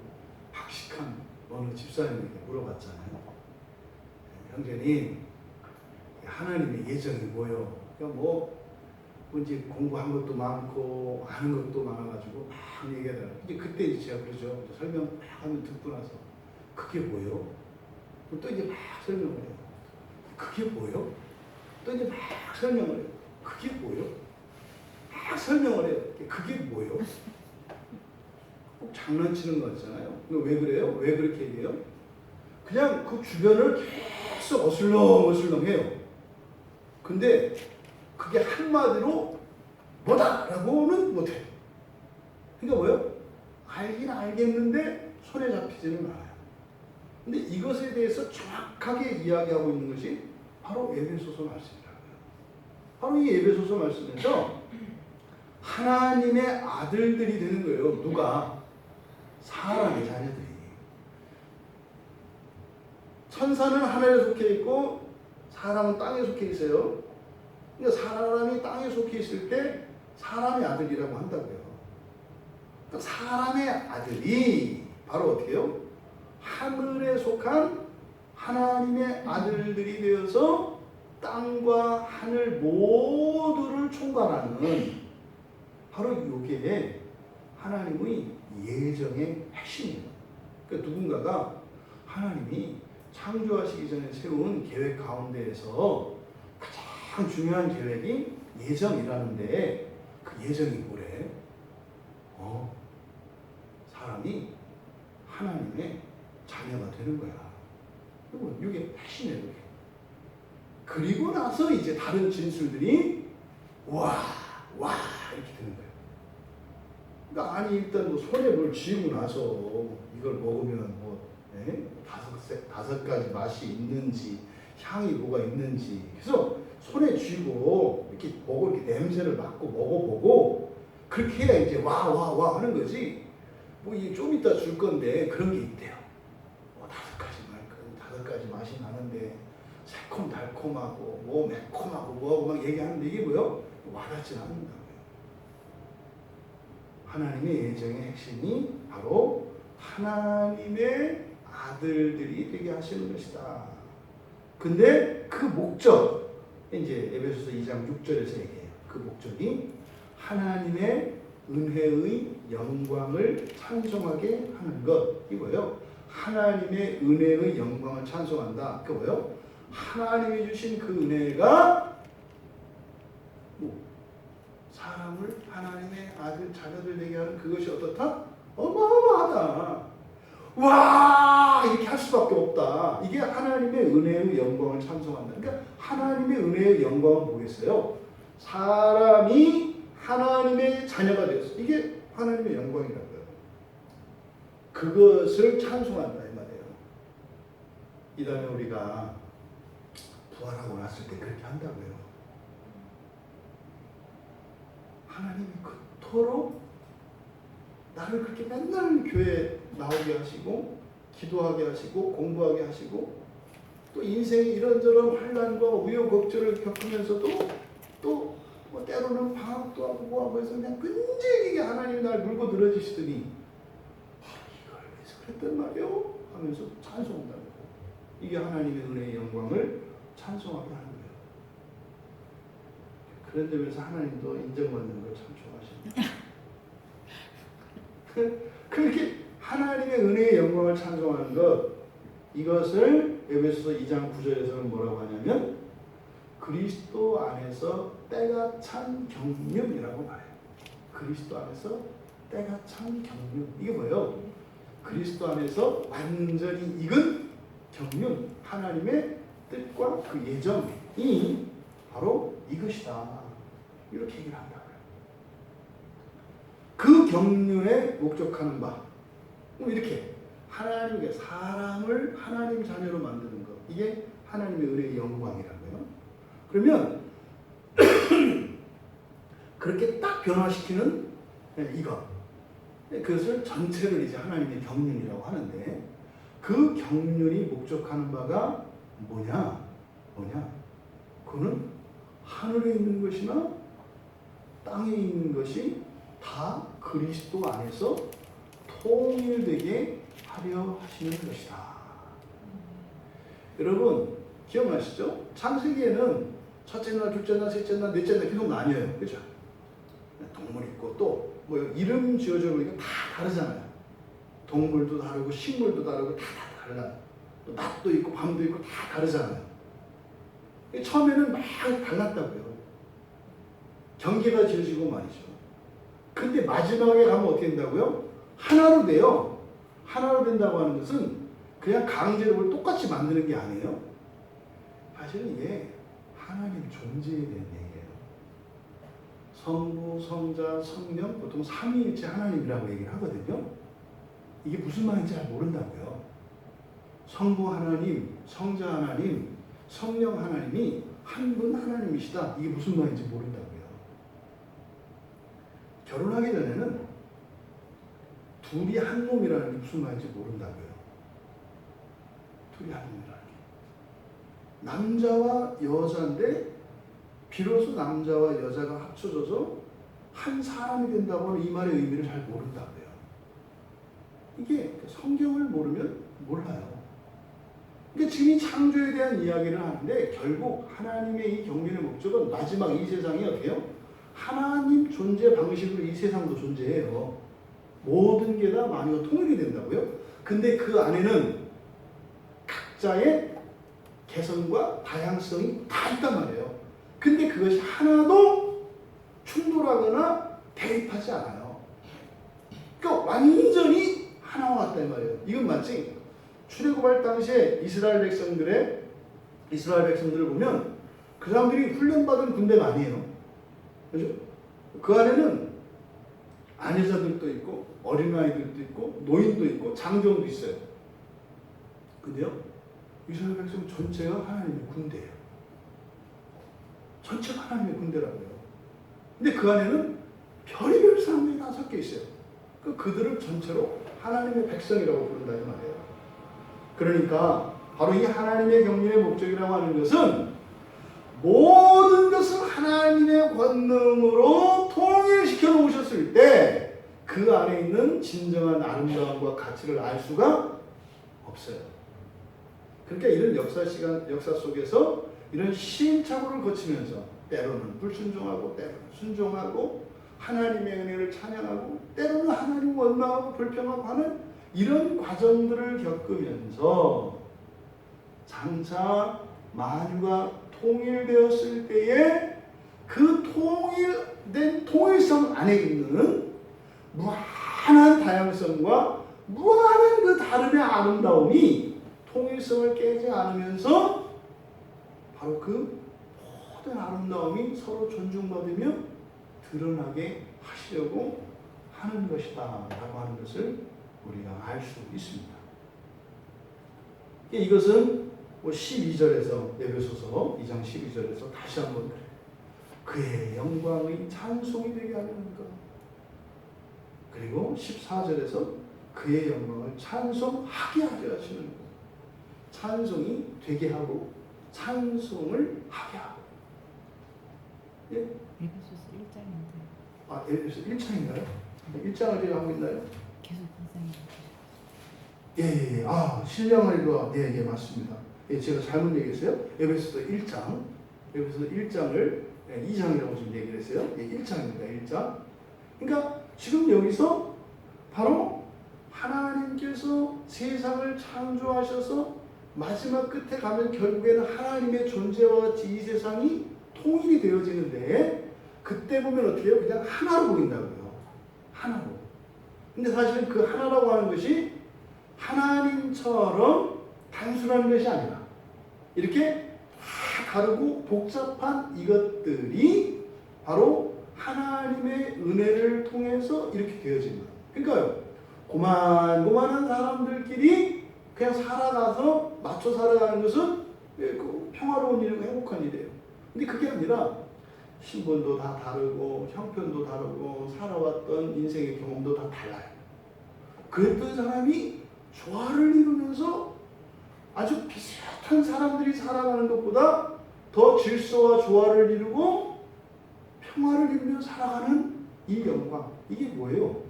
박식한 어느 집사님에게 물어봤잖아요. 형제님, 하나님의 예정이 뭐요? 그러니까 뭐 이제 공부한 것도 많고 아는 것도 많아가지고 막 얘기하더라고요. 이제 그때 이제 제가 그러죠. 설명 막 하면 듣고 나서 그게 뭐요? 또 이제 막 설명을 해요. 그게 뭐요? 또 이제 막 설명을 해요. 그게 뭐요? 막 설명을 해요. 그게 뭐요? 꼭 장난치는 거 같잖아요. 왜 그래요? 왜 그렇게 얘기해요? 그냥 그 주변을 계속 어슬렁어슬렁 해요. 근데 그게 한마디로 뭐다라고는 못해요. 그러니까 뭐예요? 알긴 알겠는데 손에 잡히지는 않아요. 근데 이것에 대해서 정확하게 이야기하고 있는 것이 바로 에베소서 말씀이라고요. 바로 이 에베소서 말씀에서 하나님의 아들들이 되는 거예요. 누가? 사람의 자녀들이. 천사는 하늘에 속해 있고 사람은 땅에 속해 있어요. 그러니까 사람이 땅에 속해 있을 때 사람의 아들이라고 한다고요. 그러니까 사람의 아들이 바로 어떻게 해요? 하늘에 속한 하나님의 아들들이 되어서 땅과 하늘 모두를 총괄하는 바로 이게 하나님의 예정의 핵심이에요. 그러니까 누군가가 하나님이 창조하시기 전에 세운 계획 가운데에서 가장 중요한 계획이 예정이라는데 그 예정이 뭐래? 사람이 하나님의 자녀가 되는 거야. 이게 핵심이에요. 이게. 그리고 나서 이제 다른 진술들이 와 이렇게 되는 거예요. 그러니까 아니 일단 뭐 손에 뭘 쥐고 나서 이걸 먹으면 뭐 다섯 가지 맛이 있는지 향이 뭐가 있는지 그래서 손에 쥐고 이렇게 먹고 이렇게 냄새를 맡고 먹어보고 그렇게 해야 이제 와 하는 거지. 뭐 이게 좀 이따 줄 건데 그런 게 있대요. 다섯 가지 맛이 나는데 새콤달콤하고 뭐 매콤하고 뭐하고 막 얘기하는데 이게 뭐요? 와닿지 않는다고요. 하나님의 예정의 핵심이 바로 하나님의 아들들이 되게 하시는 것이다. 근데 그 목적, 이제 에베소서 2장 6절에서 얘기해요. 그 목적이 하나님의 은혜의 영광을 찬송하게 하는 것. 이거요. 하나님의 은혜의 영광을 찬송한다. 그게 뭐예요? 하나님이 주신 그 은혜가 사람을 하나님의 아들, 자녀들 되게 하는 그것이 어떻다? 어마어마하다. 와 이렇게 할 수밖에 없다. 이게 하나님의 은혜의 영광을 찬송한다. 그러니까 하나님의 은혜의 영광은 뭐겠어요? 사람이 하나님의 자녀가 되었어. 이게 하나님의 영광이라고요. 그것을 찬송한다 이 말이에요. 이 다음에 우리가 부활하고 났을 때 그렇게 한다고요. 하나님이 그토록 나를 그렇게 맨날 교회에 나오게 하시고 기도하게 하시고 공부하게 하시고 또 인생에 이런저런 환난과 우여곡절을 겪으면서도 또 뭐 때로는 방학도 하고 뭐하고 해서 그냥 끈질기게 하나님이 날 물고 늘어지시더니 이걸 위해서 그랬단 말이요? 하면서 찬송한다고. 이게 하나님의 은혜의 영광을 찬송하게 하는 거예요. 그런 점에서 하나님도 인정받는 걸 참 좋아하십니다. 그렇게 하나님의 은혜의 영광을 찬송하는 것, 이것을 에베소서 2장 9절에서는 뭐라고 하냐면 그리스도 안에서 때가 찬 경륜이라고 말해요. 그리스도 안에서 때가 찬 경륜. 이게 뭐예요? 그리스도 안에서 완전히 익은 경륜, 하나님의 뜻과 그 예정이 바로 이것이다. 이렇게 얘기를 한다고요. 그 경륜에 목적하는 바, 이렇게 하나님의 사람을 하나님 자녀로 만드는 것, 이게 하나님의 은혜의 영광이라고요. 그러면 그렇게 딱 변화시키는 이것, 그것을 전체를 이제 하나님의 경륜이라고 하는데 그 경륜이 목적하는 바가 뭐냐? 그거는 하늘에 있는 것이나 땅에 있는 것이 다 그리스도 안에서 통일되게 하려 하시는 것이다. 여러분, 기억나시죠? 창세기에는 첫째 날, 둘째 날, 셋째 날, 넷째 날 계속 나뉘어요. 그죠? 동물 있고 또 뭐 이름 지어져 보니까 다 다르잖아요. 동물도 다르고 식물도 다르고 다 달라요. 또 낮도 있고 밤도 있고 다 다르잖아요. 처음에는 막 달랐다고요. 경계가 지어지고 말이죠. 근데 마지막에 가면 어떻게 된다고요? 하나로 돼요. 하나로 된다고 하는 것은 그냥 강제로 뭘 똑같이 만드는 게 아니에요. 사실은 이게 하나님 존재에 대한 얘기예요. 성부, 성자, 성령, 보통 삼위일체 하나님이라고 얘기를 하거든요. 이게 무슨 말인지 잘 모른다고요. 성부 하나님, 성자 하나님, 성령 하나님이 한 분 하나님이시다. 이게 무슨 말인지 모른다고요. 결혼하기 전에는 둘이 한 몸이라는 게 무슨 말인지 모른다고요. 둘이 한 몸이라는 게. 남자와 여자인데 비로소 남자와 여자가 합쳐져서 한 사람이 된다고 하는 이 말의 의미를 잘 모른다고요. 이게 성경을 모르면 몰라요. 그러니까 지금 이 창조에 대한 이야기를 하는데 결국 하나님의 이 경륜의 목적은 마지막 이 세상이 어떻게 해요? 하나님 존재 방식으로 이 세상도 존재해요. 모든 게 다 만유가 통일이 된다고요. 근데 그 안에는 각자의 개성과 다양성이 다 있단 말이에요. 근데 그것이 하나도 충돌하거나 대립하지 않아요. 그러니까 완전히 하나와 같단 말이에요. 이건 맞지? 출애굽할 당시에 이스라엘 백성들을 보면 그 사람들이 훈련받은 군대가 아니에요. 그죠? 그 안에는 아내자들도 있고 어린아이들도 있고 노인도 있고 장정도 있어요. 근데요, 이스라엘 백성 전체가 하나님의 군대예요. 전체가 하나님의 군대라고요. 근데 그 안에는 별의별 사람들이 다 섞여 있어요. 그들을 전체로 하나님의 백성이라고 부른다는 말이에요. 그러니까 바로 이 하나님의 경륜의 목적이라고 하는 것은 모든 것을 하나님의 권능으로 통일시켜 놓으셨을 때 그 안에 있는 진정한 아름다움과 가치를 알 수가 없어요. 그러니까 이런 역사 속에서 이런 시행착오를 거치면서 때로는 불순종하고 때로는 순종하고 하나님의 은혜를 찬양하고 때로는 하나님 원망하고 불평하고 하는 이런 과정들을 겪으면서 장차 만유가 통일되었을 때에 그 통일된 통일성 안에 있는 무한한 다양성과 무한한 그 다름의 아름다움이 통일성을 깨지 않으면서 바로 그 모든 아름다움이 서로 존중받으며 드러나게 하시려고 하는 것이다 라고 하는 것을 우리가 알 수 있습니다. 이것은 12절에서 에베소서 2장 12절에서 다시 한번 그의 영광의 찬송이 되게 하려는 것, 그리고 14절에서 그의 영광을 찬송하게 하려 하시는 것, 찬송이 되게 하고 찬송을 하게 하고. 예? 에베소서 1장인데. 아, 에베소서 1장인가요? 1장을 제가 하고 있나요? 계속 인상이. 예. 아, 신령하리로와. 예, 맞습니다. 예, 제가 잘못 얘기했어요. 에베소서 1장. 에베소서 1장을 2장이라고 지금 얘기를 했어요. 예, 1장입니다. 1장. 그러니까 지금 여기서 바로 하나님께서 세상을 창조하셔서 마지막 끝에 가면 결국에는 하나님의 존재와 같이 이 세상이 통일이 되어지는데 그때 보면 어떻게 해요? 그냥 하나로 보인다고요. 하나로. 근데 사실은 그 하나라고 하는 것이 하나님처럼 단순한 것이 아니라 이렇게 다 다르고 복잡한 이것들이 바로 하나님의 은혜를 통해서 이렇게 되어진 거예요. 그러니까요, 고만고만한 사람들끼리 그냥 살아가서 맞춰 살아가는 것은 평화로운 일이고 행복한 일이에요. 근데 그게 아니라 신분도 다 다르고 형편도 다르고 살아왔던 인생의 경험도 다 달라요. 그랬던 사람이 조화를 이루면서 아주 비슷한 사람들이 살아가는 것보다 더 질서와 조화를 이루고 평화를 이루며 살아가는 이 영광, 이게 뭐예요?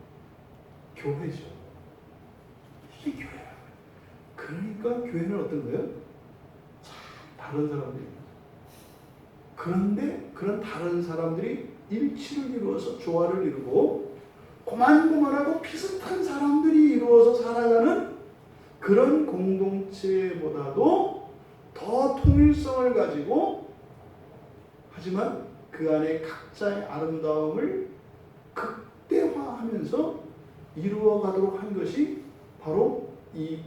교회죠. 이게 교회예요. 그러니까 교회는 어떤 거예요? 참 다른 사람들입니다. 그런데 그런 다른 사람들이 일치를 이루어서 조화를 이루고 고만고만하고 비슷한 사람들이 이루어서 살아가는 그런 공동체보다도 더 통일성을 가지고 하지만 그 안에 각자의 아름다움을 극대화하면서 이루어가도록 한 것이 바로 이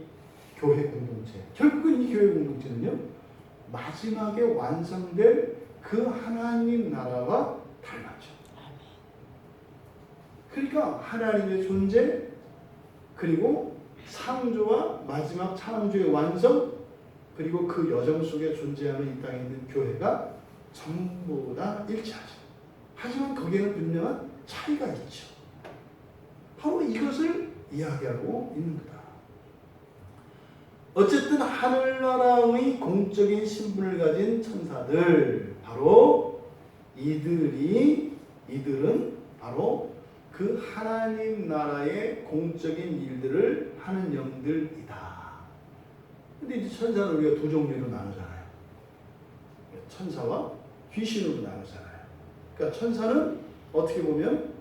교회 공동체. 결국은 이 교회 공동체는요, 마지막에 완성될 그 하나님 나라와 닮았죠. 그러니까 하나님의 존재, 그리고 창조와 마지막 창조의 완성, 그리고 그 여정 속에 존재하는 이 땅에 있는 교회가 전부 다 일치하죠. 하지만 거기에는 분명한 차이가 있죠. 바로 이것을 이야기하고 있는 거다. 어쨌든 하늘나라의 공적인 신분을 가진 천사들, 바로 이들은 바로 그 하나님 나라의 공적인 일들을 하는 영들이다. 근데 이제 천사는 우리가 두 종류로 나누잖아요. 천사와 귀신으로 나누잖아요. 그러니까 천사는 어떻게 보면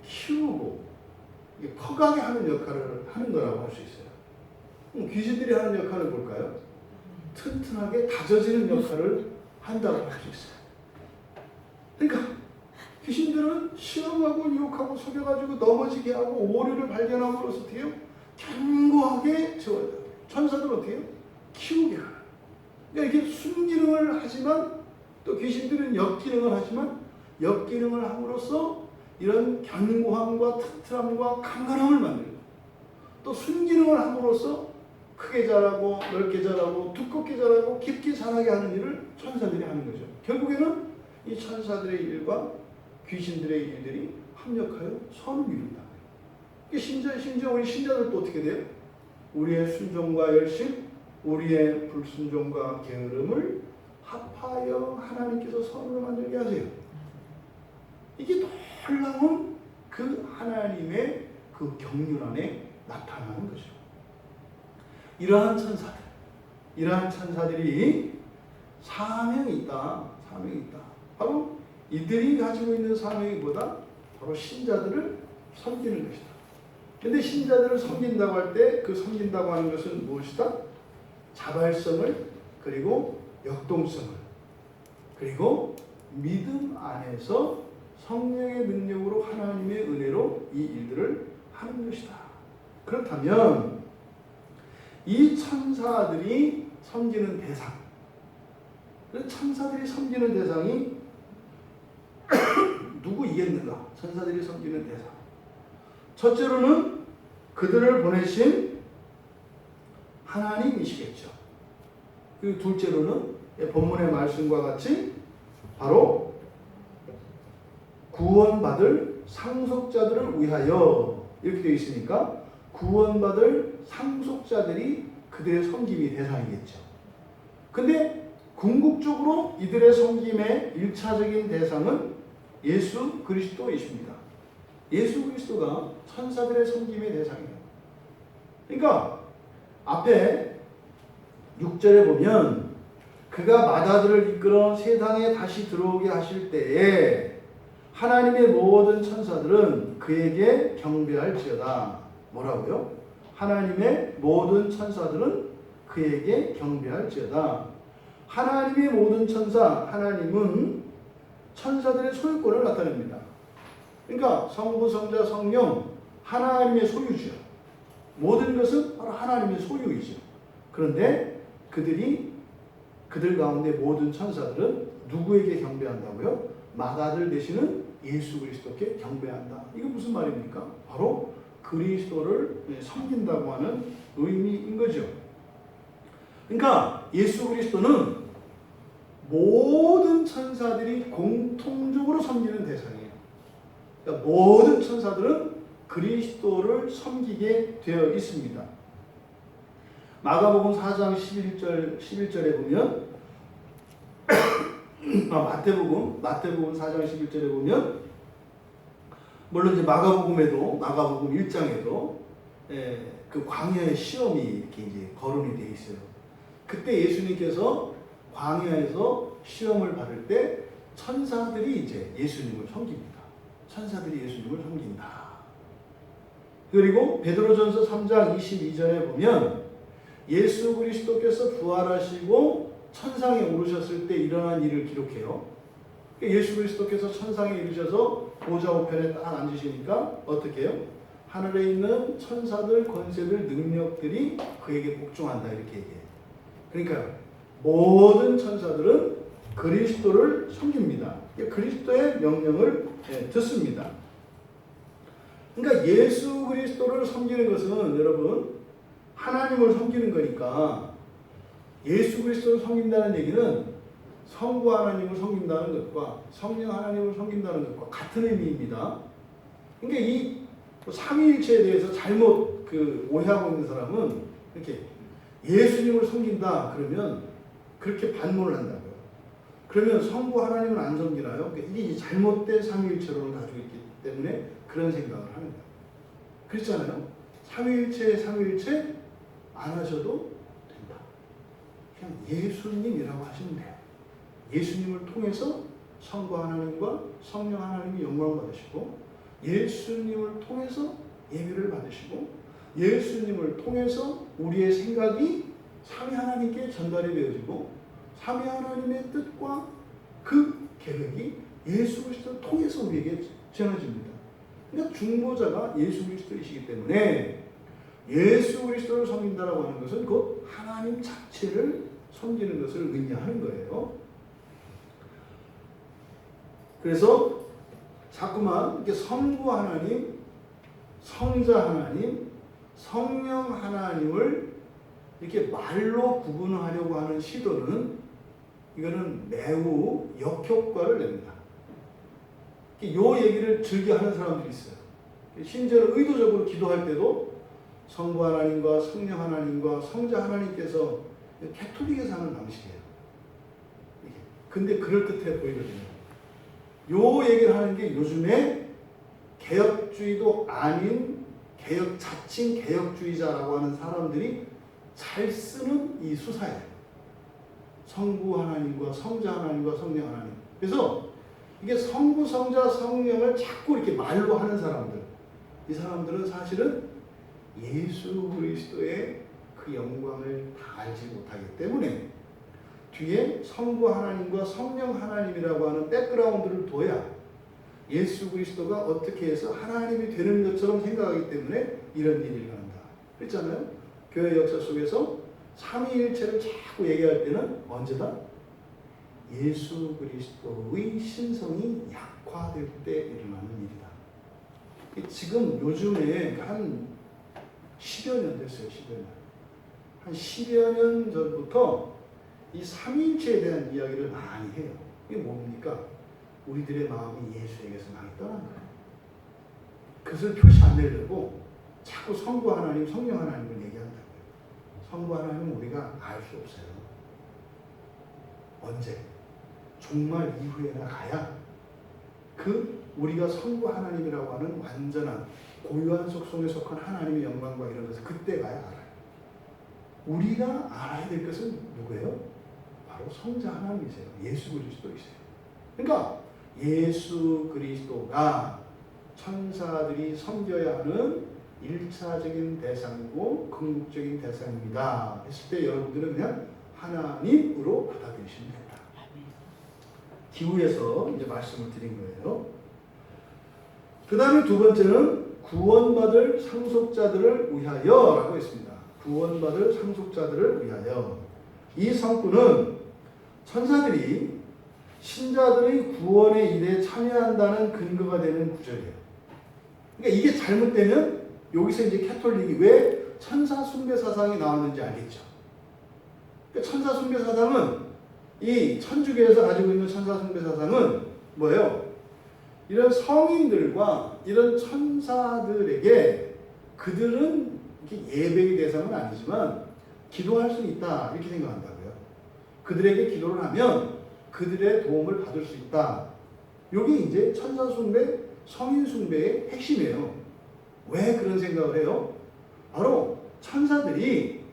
키우고 커가게 하는 역할을 하는 거라고 할 수 있어요. 귀신들이 하는 역할은 뭘까요? 튼튼하게 다져지는 역할을 한다고 할 수 있어요. 그러니까 귀신들은 시험하고 유혹하고 속여가지고 넘어지게 하고 오류를 발견함으로써 어떻게 해요? 견고하게 세워요. 천사들은 어떻게 해요? 키우게 하는. 그러니까 이게 순기능을 하지만 또 귀신들은 역기능을 하지만 역기능을 함으로써 이런 견고함과 튼튼함과 강건함을 만들고 또 순기능을 함으로써 크게 자라고 넓게 자라고 두껍게 자라고 깊게 자라게 하는 일을 천사들이 하는 거죠. 결국에는 이 천사들의 일과 귀신들의 일들이 합력하여 선을 이룬다. 심지어 우리 신자들도 어떻게 돼요? 우리의 순종과 열심, 우리의 불순종과 게으름을 합하여 하나님께서 선으로 만들게 하세요. 이게 놀라운 그 하나님의 그 경륜 안에 나타나는 거죠. 이러한 천사들이 사명이 있다. 바로 이들이 가지고 있는 사명이 뭐다? 바로 신자들을 섬기는 것이다. 근데 신자들을 섬긴다고 할 때 그 섬긴다고 하는 것은 무엇이다? 자발성을, 그리고 역동성을, 그리고 믿음 안에서 성령의 능력으로 하나님의 은혜로 이 일들을 하는 것이다. 그렇다면 이 천사들이 섬기는 대상, 천사들이 섬기는 대상이 누구이겠는가? 천사들이 섬기는 대상. 첫째로는 그들을 보내신 하나님이시겠죠. 그리고 둘째로는 본문의 말씀과 같이 바로 구원받을 상속자들을 위하여 이렇게 되어 있으니까 구원받을 상속자들이 그들의 섬김의 대상이겠죠. 근데 궁극적으로 이들의 섬김의 1차적인 대상은 예수 그리스도이십니다. 예수 그리스도가 천사들의 섬김의 대상이에요. 그러니까 앞에 6절에 보면 그가 마다들을 이끌어 세상에 다시 들어오게 하실 때에 하나님의 모든 천사들은 그에게 경배할지어다. 뭐라고요? 하나님의 모든 천사들은 그에게 경배할지어다. 하나님의 모든 천사, 하나님은 천사들의 소유권을 나타냅니다. 그러니까 성부, 성자, 성령, 하나님의 소유죠. 모든 것은 바로 하나님의 소유이죠. 그런데 그들 가운데 모든 천사들은 누구에게 경배한다고요? 맏아들 되시는 예수 그리스도께 경배한다. 이거 무슨 말입니까? 바로 그리스도를 섬긴다고 하는 의미인 거죠. 그러니까 예수 그리스도는 모든 천사들이 공통적으로 섬기는 대상이에요. 그러니까 모든 천사들은 그리스도를 섬기게 되어 있습니다. 마가복음 4장 11절에 보면 마태복음 4장 11절에 보면 물론 이제 마가복음 1장에도 그 광야의 시험이 이렇게 이제 거론이 되어 있어요. 그때 예수님께서 광야에서 시험을 받을 때 천사들이 이제 예수님을 섬깁니다. 천사들이 예수님을 섬긴다. 그리고 베드로전서 3장 22절에 보면 예수 그리스도께서 부활하시고 천상에 오르셨을 때 일어난 일을 기록해요. 예수 그리스도께서 천상에 이르셔서 보좌 우편에 딱 앉으시니까 어떻게 해요? 하늘에 있는 천사들, 권세들, 능력들이 그에게 복종한다 이렇게 얘기해요. 그러니까 모든 천사들은 그리스도를 섬깁니다. 그리스도의 명령을 듣습니다. 그러니까 예수 그리스도를 섬기는 것은 여러분 하나님을 섬기는 거니까 예수 그리스도를 섬긴다는 얘기는 성부 하나님을 섬긴다는 것과 성령 하나님을 섬긴다는 것과 같은 의미입니다. 그러니까 이 삼위일체에 대해서 잘못 오해하고 있는 사람은 이렇게 예수님을 섬긴다 그러면 그렇게 반문을 한다고요. 그러면 성부 하나님은 안 섬기나요? 그러니까 이게 잘못된 삼위일체론을 가지고 있기 때문에 그런 생각을 하는 거예요. 그렇잖아요. 삼위일체 안 하셔도 된다. 그냥 예수님이라고 하시면 돼요. 예수님을 통해서 성부 하나님과 성령 하나님이 영광을 받으시고 예수님을 통해서 예배를 받으시고 예수님을 통해서 우리의 생각이 삼위 하나님께 전달이 되어지고 삼위 하나님의 뜻과 그 계획이 예수 그리스도를 통해서 우리에게 전해집니다. 그러니까 중보자가 예수 그리스도이시기 때문에 예수 그리스도를 섬긴다라고 하는 것은 곧 하나님 자체를 섬기는 것을 의미하는 거예요. 그래서 자꾸만 이렇게 성부 하나님, 성자 하나님, 성령 하나님을 이렇게 말로 구분하려고 하는 시도는 이거는 매우 역효과를 냅니다. 이 얘기를 즐겨 하는 사람들이 있어요. 심지어는 의도적으로 기도할 때도 성부 하나님과 성령 하나님과 성자 하나님께서 캐톨릭에서 하는 방식이에요. 근데 그럴듯해 보이거든요. 요 얘기를 하는 게 요즘에 개혁주의도 아닌 자칭 개혁주의자라고 하는 사람들이 잘 쓰는 이 수사예요. 성부 하나님과 성자 하나님과 성령 하나님. 그래서 이게 성부, 성자, 성령을 자꾸 이렇게 말로 하는 사람들. 이 사람들은 사실은 예수 그리스도의 그 영광을 다 알지 못하기 때문에 뒤에 성부 하나님과 성령 하나님이라고 하는 백그라운드를 둬야 예수 그리스도가 어떻게 해서 하나님이 되는 것처럼 생각하기 때문에 이런 일이 일어난다. 그랬잖아요. 교회 역사 속에서 삼위일체를 자꾸 얘기할 때는 언제다? 예수 그리스도의 신성이 약화될 때 일어나는 일이다. 지금 요즘에 한 10여 년 됐어요. 10여 년. 한 10여 년 전부터 이 삼위일체에 대한 이야기를 많이 해요. 이게 뭡니까? 우리들의 마음이 예수에게서 많이 떠난 거예요. 그것을 표시 안 내려고 자꾸 성부 하나님, 성령 하나님을 얘기한다고요. 성부 하나님은 우리가 알 수 없어요. 언제? 종말 이후에나 가야 우리가 성부 하나님이라고 하는 완전한 고유한 속성에 속한 하나님의 영광과 이런 것을 그때 가야 알아요. 우리가 알아야 될 것은 누구예요? 바로 성자 하나님이세요. 예수 그리스도이세요. 그러니까 예수 그리스도가 천사들이 섬겨야 하는 1차적인 대상이고 궁극적인 대상입니다. 했을 때 여러분들은 그냥 하나님으로 받아들이시면 된다. 기후에서 이제 말씀을 드린 거예요. 그 다음에 두 번째는 구원받을 상속자들을 위하여라고 했습니다. 구원받을 상속자들을 위하여. 이 성구는 천사들이 신자들의 구원의 일에 참여한다는 근거가 되는 구절이에요. 그러니까 이게 잘못되면 여기서 이제 캐톨릭이 왜 천사 숭배 사상이 나왔는지 알겠죠. 그러니까 천사 숭배 사상은 이 천주교에서 가지고 있는 천사 숭배 사상은 뭐예요? 이런 성인들과 이런 천사들에게 그들은 예배의 대상은 아니지만 기도할 수 있다 이렇게 생각한다고요. 그들에게 기도를 하면 그들의 도움을 받을 수 있다. 이게 이제 천사 숭배, 성인 숭배의 핵심이에요. 왜 그런 생각을 해요? 바로 천사들이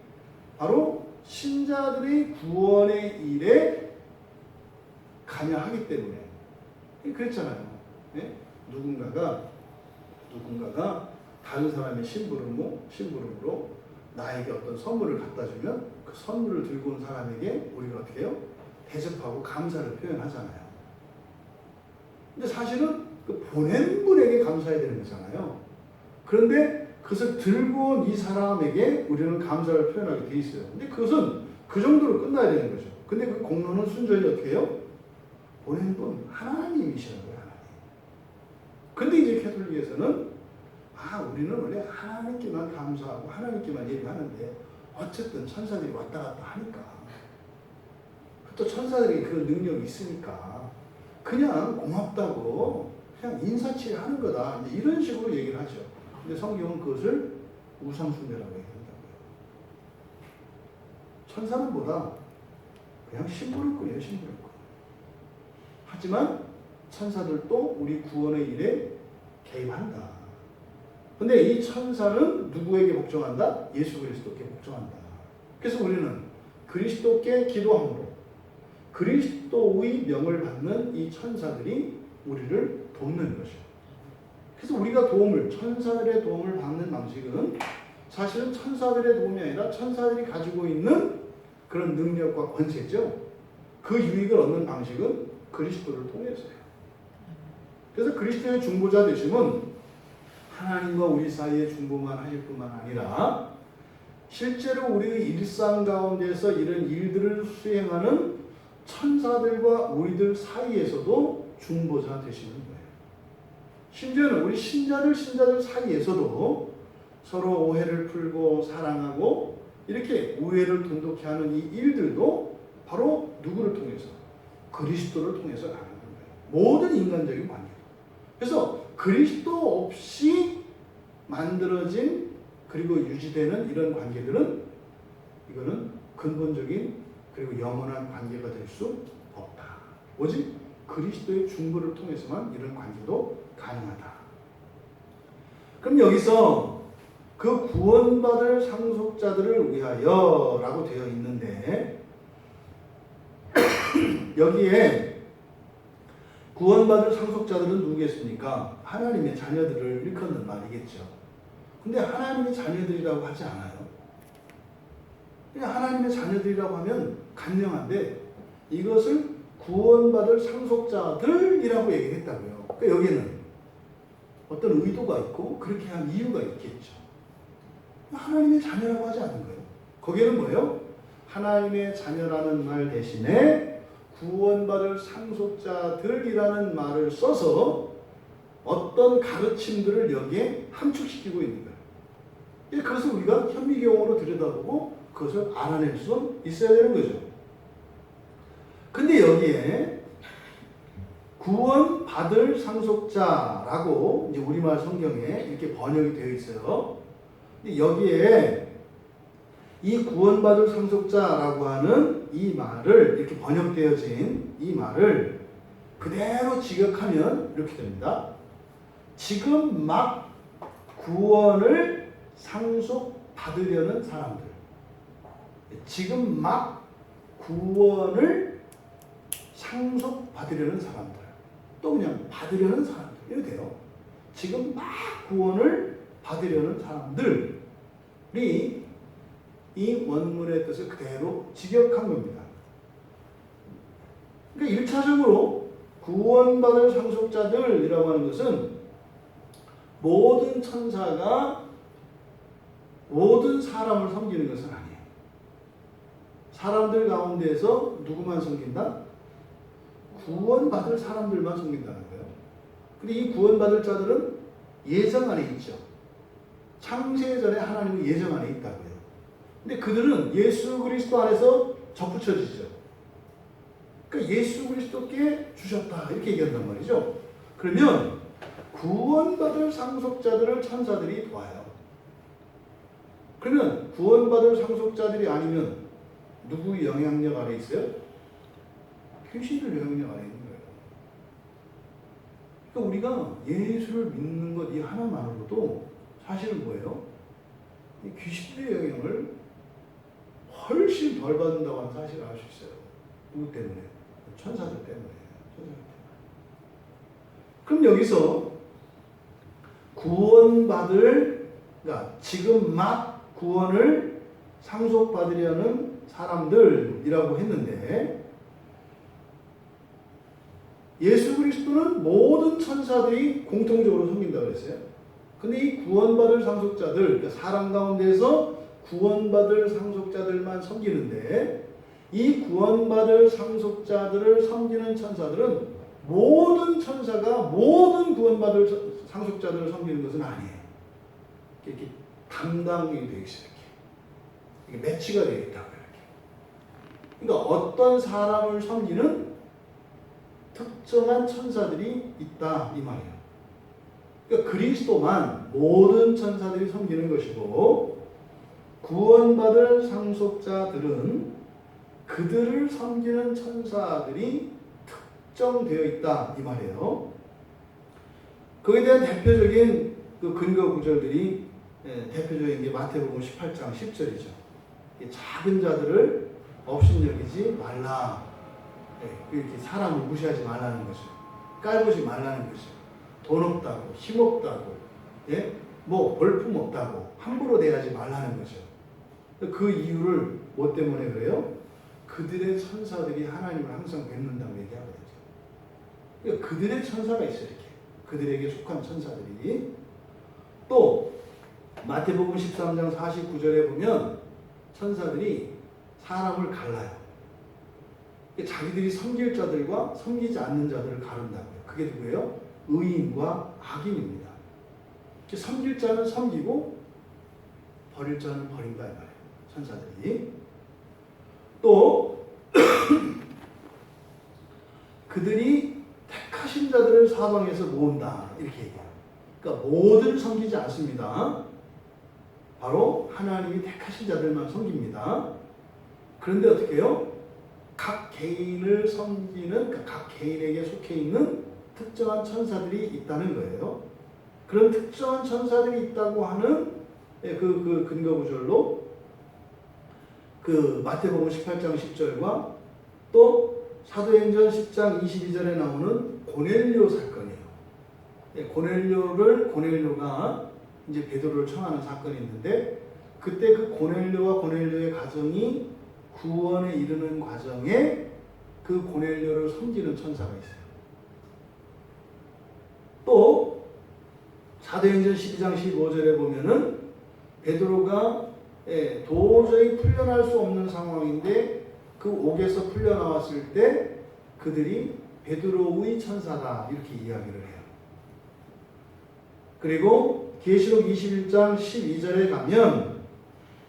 바로 신자들의 구원의 일에 관여하기 때문에 그랬잖아요. 네? 누군가가 다른 사람의 심부름으로 나에게 어떤 선물을 갖다 주면 그 선물을 들고 온 사람에게 우리가 어떻게 해요? 대접하고 감사를 표현하잖아요. 근데 사실은 그 보낸 분에게 감사해야 되는 거잖아요. 그런데 그것을 들고 온 이 사람에게 우리는 감사를 표현하게 돼 있어요. 근데 그것은 그 정도로 끝나야 되는 거죠. 근데 그 공로는 순전히 어떻게 해요? 보낸 분 하나님이시는 거예요. 하나님. 근데 이제 캐톨릭에서는 우리는 원래 하나님께만 감사하고 하나님께만 예배하는데 어쨌든 천사들이 왔다 갔다 하니까 또 천사들이 그런 능력이 있으니까 그냥 고맙다고 그냥 인사치레 하는 거다. 이제 이런 식으로 얘기를 하죠. 근데 성경은 그것을 우상숭배라고 얘기한다고요. 천사는 뭐다? 그냥 심부름꾼이에요. 심부름꾼. 하지만 천사들도 우리 구원의 일에 개입한다. 근데 이 천사는 누구에게 복종한다? 예수 그리스도께 복종한다. 그래서 우리는 그리스도께 기도함으로 그리스도의 명을 받는 이 천사들이 우리를 돕는 것이죠. 그래서 우리가 천사들의 도움을 받는 방식은 사실은 천사들의 도움이 아니라 천사들이 가지고 있는 그런 능력과 권세죠. 그 유익을 얻는 방식은 그리스도를 통해서예요. 그래서 그리스도의 중보자 되심은 하나님과 우리 사이의 중보만 하실 뿐만 아니라 실제로 우리의 일상 가운데서 이런 일들을 수행하는 천사들과 우리들 사이에서도 중보자 되시는 거예요. 심지어는 우리 신자들 사이에서도 서로 오해를 풀고 사랑하고 이렇게 우애를 돈독히 하는 이 일들도 바로 누구를 통해서? 그리스도를 통해서 가는 거예요. 모든 인간적인 관계. 그래서 그리스도 없이 만들어진 그리고 유지되는 이런 관계들은 이거는 근본적인 그리고 영원한 관계가 될 수 없다. 오직 그리스도의 중보를 통해서만 이런 관계도 가능하다. 그럼 여기서 그 구원받을 상속자들을 위하여 라고 되어 있는데 여기에 구원받을 상속자들은 누구겠습니까? 하나님의 자녀들을 일컫는 말이겠죠. 근데 하나님의 자녀들이라고 하지 않아요. 그냥 하나님의 자녀들이라고 하면 간명한데 이것을 구원받을 상속자들이라고 얘기했다고요. 그러니까 여기는 어떤 의도가 있고 그렇게 한 이유가 있겠죠. 하나님의 자녀라고 하지 않은 거예요. 거기에는 뭐예요? 하나님의 자녀라는 말 대신에 구원받을 상속자들이라는 말을 써서 어떤 가르침들을 여기에 함축시키고 있는 거예요. 그것을 우리가 현미경으로 들여다보고 그것을 알아낼 수 있어야 되는 거죠. 근데 여기에 구원받을 상속자라고 이제 우리말 성경에 이렇게 번역이 되어 있어요. 근데 여기에 이 구원받을 상속자라고 하는 이 말을 이렇게 번역되어진 이 말을 그대로 직역하면 이렇게 됩니다. 지금 막 구원을 상속받으려는 사람들. 지금 막 구원을 상속받으려는 사람들. 또 그냥 받으려는 사람들. 이렇게 돼요. 지금 막 구원을 받으려는 사람들이 이 원문의 뜻을 그대로 직역한 겁니다. 그러니까 1차적으로 구원받을 상속자들이라고 하는 것은 모든 천사가 모든 사람을 섬기는 것은 아니에요. 사람들 가운데에서 누구만 섬긴다? 구원받을 사람들만 섬긴다는 거예요. 근데 이 구원받을 자들은 예정 안에 있죠. 창세 전에 하나님의 예정 안에 있다고요. 근데 그들은 예수 그리스도 안에서 접붙여지죠. 그러니까 예수 그리스도께 주셨다 이렇게 얘기한단 말이죠. 그러면 구원받을 상속자들을 천사들이 도와요. 그러면 구원받을 상속자들이 아니면 누구의 영향력 아래 있어요? 귀신들 영향력 아래 있는 거예요. 그러니까 우리가 예수를 믿는 것 이 하나만으로도 사실은 뭐예요? 귀신들의 영향을 훨씬 벌 받는다고 하는 사실을 알 수 있어요. 누구 때문에? 천사들 때문에. 그럼 여기서 구원받을, 그러니까 지금 막 구원을 상속받으려는 사람들이라고 했는데, 예수 그리스도는 모든 천사들이 공통적으로 섬긴다고 그랬어요. 근데 이 구원받을 상속자들, 그러니까 사람 가운데서 구원받을 상속자들만 섬기는데, 이 구원받을 상속자들을 섬기는 천사들은 모든 천사가 모든 구원받을 상속자들을 섬기는 것은 아니에요. 이렇게 담당이 되어 있어요. 이렇게 매치가 되어 있다고 이렇게. 그러니까 어떤 사람을 섬기는 특정한 천사들이 있다 이 말이에요. 그러니까 그리스도만 모든 천사들이 섬기는 것이고, 구원받을 상속자들은 그들을 섬기는 천사들이 특정되어 있다 이 말이에요. 거기에 대한 대표적인 그 근거 구절들이, 대표적인 게 마태복음 18장 10절이죠. 작은 자들을 업신여기지 말라. 이렇게 사람을 무시하지 말라는 거죠. 깔보지 말라는 거죠. 돈 없다고, 힘 없다고, 뭐 볼품 없다고 함부로 대하지 말라는 거죠. 그 이유를 뭐 때문에 그래요? 그들의 천사들이 하나님을 항상 뵙는다고 얘기하거든요. 그러니까 그들의 천사가 있어요. 이렇게 그들에게 속한 천사들이. 또 마태복음 13장 49절에 보면 천사들이 사람을 갈라요. 자기들이 섬길 자들과 섬기지 않는 자들을 가른다고요. 그게 누구예요? 의인과 악인입니다. 섬길 자는 섬기고 버릴 자는 버린다 이 말이에요. 천사들이. 또 그들이 택하신 자들을 사방에서 모은다 이렇게 얘기해요. 그러니까 모든 섬기지 않습니다. 바로 하나님이 택하신 자들만 섬깁니다. 그런데 어떻게 해요? 각 개인을 섬기는, 그러니까 각 개인에게 속해 있는 특정한 천사들이 있다는 거예요. 그런 특정한 천사들이 있다고 하는 그 근거 구절로 그 마태복음 18장 10절과 또 사도행전 10장 22절에 나오는 고넬료 사건이에요. 고넬료가 이제 베드로를 청하는 사건이 있는데, 그때 그 고넬료와 고넬료의 가정이 구원에 이르는 과정에 그 고넬료를 섬기는 천사가 있어요. 또 사도행전 12장 15절에 보면은 베드로가 도저히 풀려날 수 없는 상황인데 그 옥에서 풀려나왔을 때 그들이 베드로의 천사다 이렇게 이야기를 해요. 그리고 계시록 21장 12절에 가면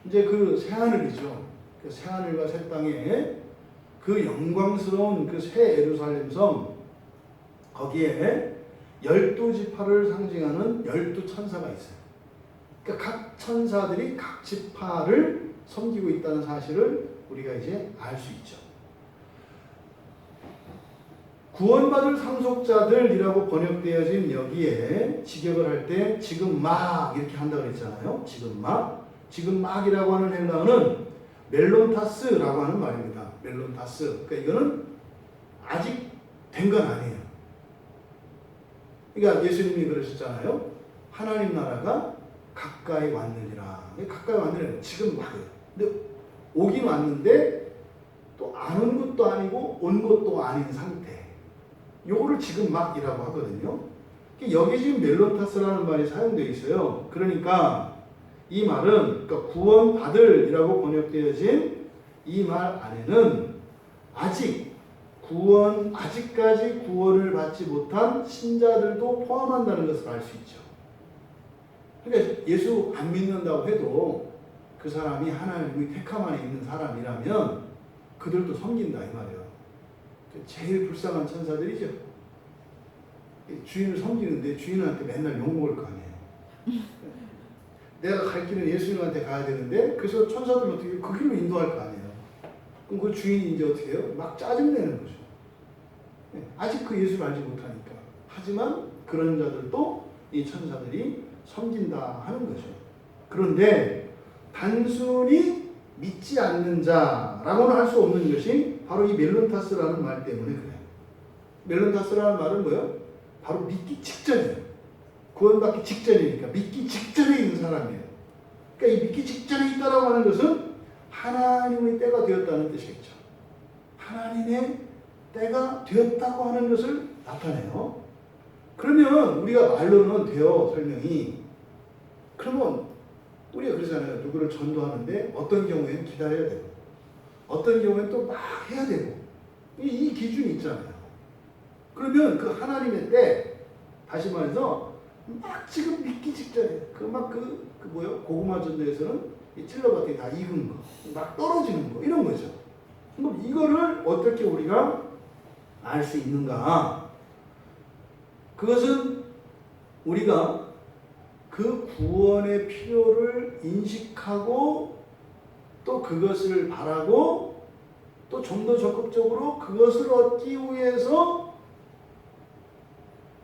이제 그 새하늘이죠. 그 새하늘과 새 땅에 그 영광스러운 그 새 예루살렘 성, 거기에 12지파를 상징하는 12천사가 있어요. 그러니까 각 천사들이 각 지파를 섬기고 있다는 사실을 우리가 이제 알 수 있죠. 구원받을 상속자들이라고 번역되어진 여기에 직역을 할 때 지금 막 이렇게 한다고 그랬잖아요. 지금 막이라고 하는 헬라어는 멜론타스라고 하는 말입니다. 멜론타스. 그러니까 이거는 아직 된 건 아니에요. 그러니까 예수님이 그러셨잖아요. 하나님 나라가 가까이 왔느니라. 가까이 왔느니라. 지금 막이에요. 근데 오긴 왔는데 또 안 온 것도 아니고 온 것도 아닌 상태. 요거를 지금 막이라고 하거든요. 여기 지금 멜론타스라는 말이 사용되어 있어요. 그러니까 이 말은, 그러니까 구원받을이라고 번역되어진 이 말 안에는 아직까지 구원을 받지 못한 신자들도 포함한다는 것을 알 수 있죠. 그러니까 예수 안 믿는다고 해도 그 사람이 하나님의 택함 안에 있는 사람이라면 그들도 섬긴다 이 말이에요. 제일 불쌍한 천사들이죠. 주인을 섬기는데 주인한테 맨날 욕먹을 거 아니에요. 내가 갈 길은 예수님한테 가야 되는데 그래서 천사들은 어떻게 그 길로 인도할 거 아니에요. 그럼 그 주인이 이제 어떻게 해요? 막 짜증내는 거죠. 아직 그 예수를 알지 못하니까. 하지만 그런 자들도 이 천사들이 섬긴다 하는 거죠. 그런데 단순히 믿지 않는 자라고는 할 수 없는 것이 바로 이 멜론타스라는 말 때문에 그래요. 멜론타스라는 말은 뭐예요? 바로 믿기 직전이에요. 구원받기 직전이니까 믿기 직전에 있는 사람이에요. 그러니까 이 믿기 직전에 있다라고 하는 것은 하나님의 때가 되었다는 뜻이겠죠. 하나님의 때가 되었다고 하는 것을 나타내요. 그러면 우리가 말로는 돼요, 설명이. 그러면 우리가 그러잖아요. 누구를 전도하는데 어떤 경우에는 기다려야 되고 어떤 경우에는 또 막 해야 되고 이 기준이 있잖아요. 그러면 그 하나님의 때, 다시 말해서 막 지금 믿기 직전에 뭐요? 고구마 전도에서는 이 찔러봤더니 다 익은 거, 막 떨어지는 거 이런 거죠. 그럼 이거를 어떻게 우리가 알 수 있는가? 그것은 우리가 그 구원의 필요를 인식하고 또 그것을 바라고 또 좀 더 적극적으로 그것을 얻기 위해서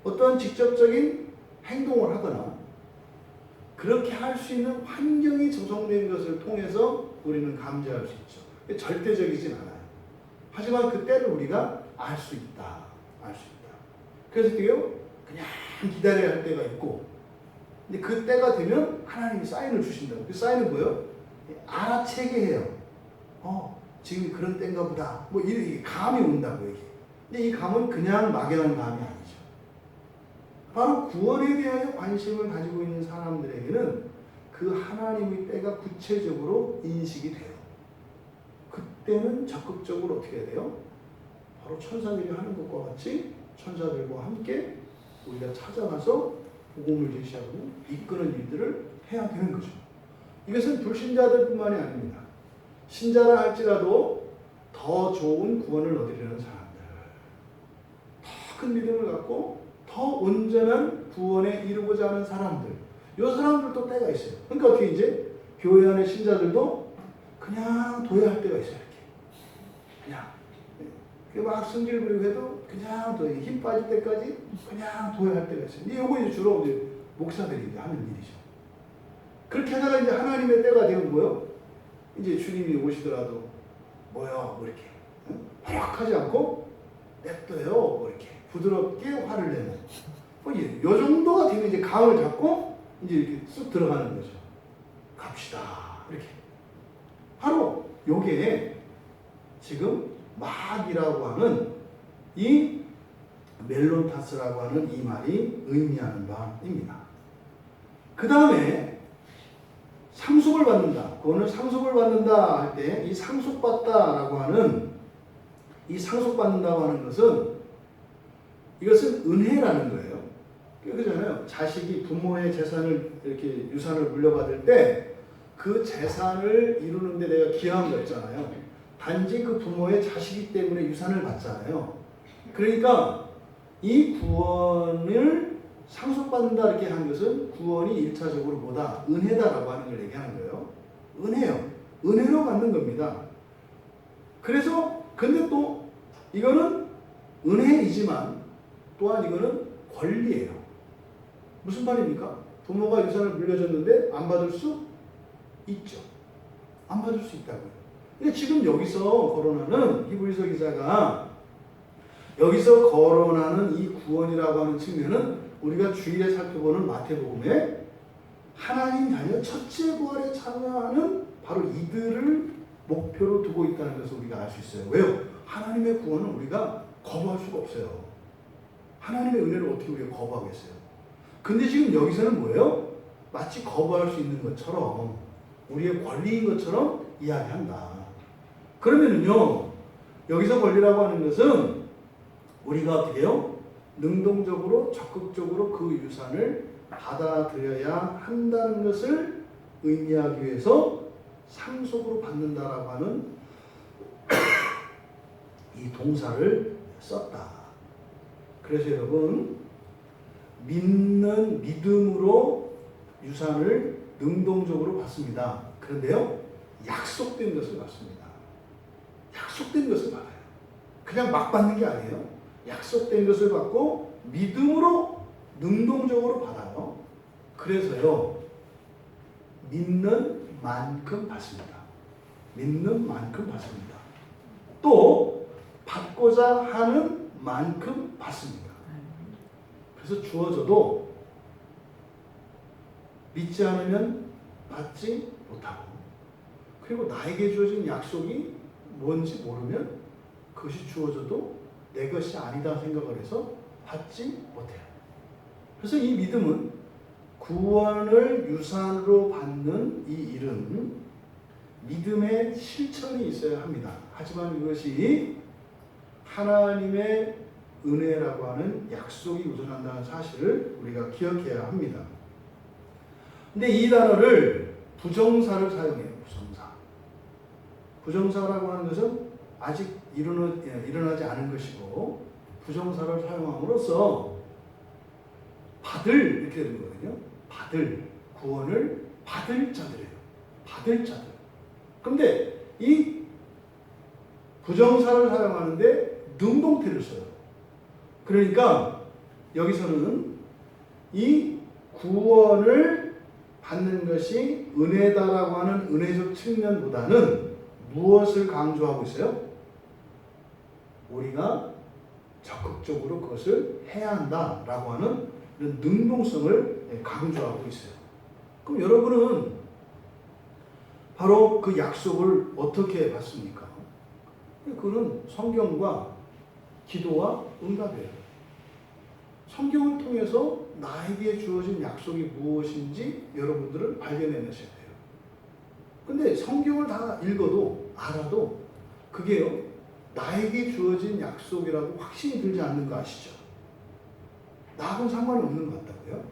어떤 직접적인 행동을 하거나 그렇게 할 수 있는 환경이 조성된 것을 통해서 우리는 감지할 수 있죠. 절대적이진 않아요. 하지만 그 때를 우리가 알 수 있다. 알 수 있다. 그래서 어떻게요? 그냥 기다려야 할 때가 있고 근데 그 때가 되면 하나님이 사인을 주신다고. 그 사인은 뭐예요? 알아채게 해요. 지금 그런 때인가 보다. 뭐 이게 감이 온다고 이게. 근데 이 감은 그냥 막연한 감이 아니죠. 바로 구원에 대하여 관심을 가지고 있는 사람들에게는 그 하나님의 때가 구체적으로 인식이 돼요. 그때는 적극적으로 어떻게 해야 돼요? 바로 천사들이 하는 것과 같이 천사들과 함께 우리가 찾아가서 복음을 제시하고 이끄는 일들을 해야 되는 거죠. 이것은 불신자들뿐만이 아닙니다. 신자라 할지라도 더 좋은 구원을 얻으려는 사람들, 더 큰 믿음을 갖고 더 온전한 구원에 이루고자 하는 사람들, 이 사람들도 때가 있어요. 그러니까 어떻게 이제 교회 안의 신자들도 그냥 도야할 때가 있어요. 그냥 막 승질 부리고 해도 그냥 둬요. 힘 빠질 때까지 그냥 도야할 때가 있어요. 근데 이거 이제 주로 이제 목사들이 이제 하는 일이죠. 그렇게 하다가 이제 하나님의 때가 되면 뭐요? 이제 주님이 오시더라도 뭐요? 뭐 이렇게 허락하지 않고 냅둬요. 뭐 이렇게 부드럽게 화를 내는. 이 정도가 되면 이제 감을 잡고 이제 이렇게 쑥 들어가는 거죠. 갑시다. 이렇게. 바로 요게 지금 막이라고 하는 이 멜론타스라고 하는 이 말이 의미하는 바입니다. 그 다음에 상속을 받는다. 그거는 상속을 받는다 할 때 이 상속받다라고 하는 이 상속받는다고 하는 것은 이것은 은혜라는 거예요. 그러잖아요. 자식이 부모의 재산을 이렇게 유산을 물려받을 때 그 재산을 이루는데 내가 기여한 거 있잖아요. 단지 그 부모의 자식이기 때문에 유산을 받잖아요. 그러니까 이 구원을 상속받는다 이렇게 한 것은 구원이 1차적으로 뭐다? 은혜다라고 하는 걸 얘기하는 거예요. 은혜요. 은혜로 받는 겁니다. 그래서 근데 또 이거는 은혜이지만 또한 이거는 권리예요. 무슨 말입니까? 부모가 유산을 물려줬는데 안 받을 수 있죠. 안 받을 수 있다고요. 근데 지금 여기서 거론하는 히브리서 기자가 여기서 거론하는 이 구원이라고 하는 측면은 우리가 주일에 살펴보는 마태복음에 하나님 자녀 첫째 부활에 참여하는 바로 이들을 목표로 두고 있다는 것을 우리가 알 수 있어요. 왜요? 하나님의 구원은 우리가 거부할 수가 없어요. 하나님의 은혜를 어떻게 우리가 거부하겠어요? 근데 지금 여기서는 뭐예요? 마치 거부할 수 있는 것처럼 우리의 권리인 것처럼 이야기한다. 그러면은요, 여기서 권리라고 하는 것은 우리가 어떻게 해요? 능동적으로 적극적으로 그 유산을 받아들여야 한다는 것을 의미하기 위해서 상속으로 받는다라고 하는 이 동사를 썼다. 그래서 여러분, 믿음으로 유산을 능동적으로 받습니다. 그런데요, 약속된 것을 받습니다. 약속된 것을 받아요. 그냥 막 받는 게 아니에요. 약속된 것을 받고 믿음으로 능동적으로 받아요. 그래서요, 믿는 만큼 받습니다. 믿는 만큼 받습니다. 또 받고자 하는 만큼 받습니다. 그래서 주어져도 믿지 않으면 받지 못하고, 그리고 나에게 주어진 약속이 뭔지 모르면 그것이 주어져도 내 것이 아니다 생각을 해서 받지 못해요. 그래서 이 믿음은 구원을 유산으로 받는 이 일은 믿음의 실천이 있어야 합니다. 하지만 이것이 하나님의 은혜라고 하는 약속이 우선한다는 사실을 우리가 기억해야 합니다. 근데 이 단어를 부정사를 사용해요. 부정사라고 하는 것은 아직 일어나지 않은 것이고, 부정사를 사용함으로써 받을 이렇게 되는 거거든요. 받을, 구원을 받을 자들이에요. 받을 자들. 그런데 이 부정사를 사용하는데 능동태를 써요. 그러니까 여기서는 이 구원을 받는 것이 은혜다라고 하는 은혜적 측면보다는 무엇을 강조하고 있어요? 우리가 적극적으로 그것을 해야 한다라고 하는 이런 능동성을 강조하고 있어요. 그럼 여러분은 바로 그 약속을 어떻게 받습니까? 그거는 성경과 기도와 응답이에요. 성경을 통해서 나에게 주어진 약속이 무엇인지 여러분들은 발견해내셔야 돼요. 근데 성경을 다 읽어도 알아도 그게요, 나에게 주어진 약속이라고 확신이 들지 않는 거 아시죠? 나하고는 상관이 없는 것 같다고요.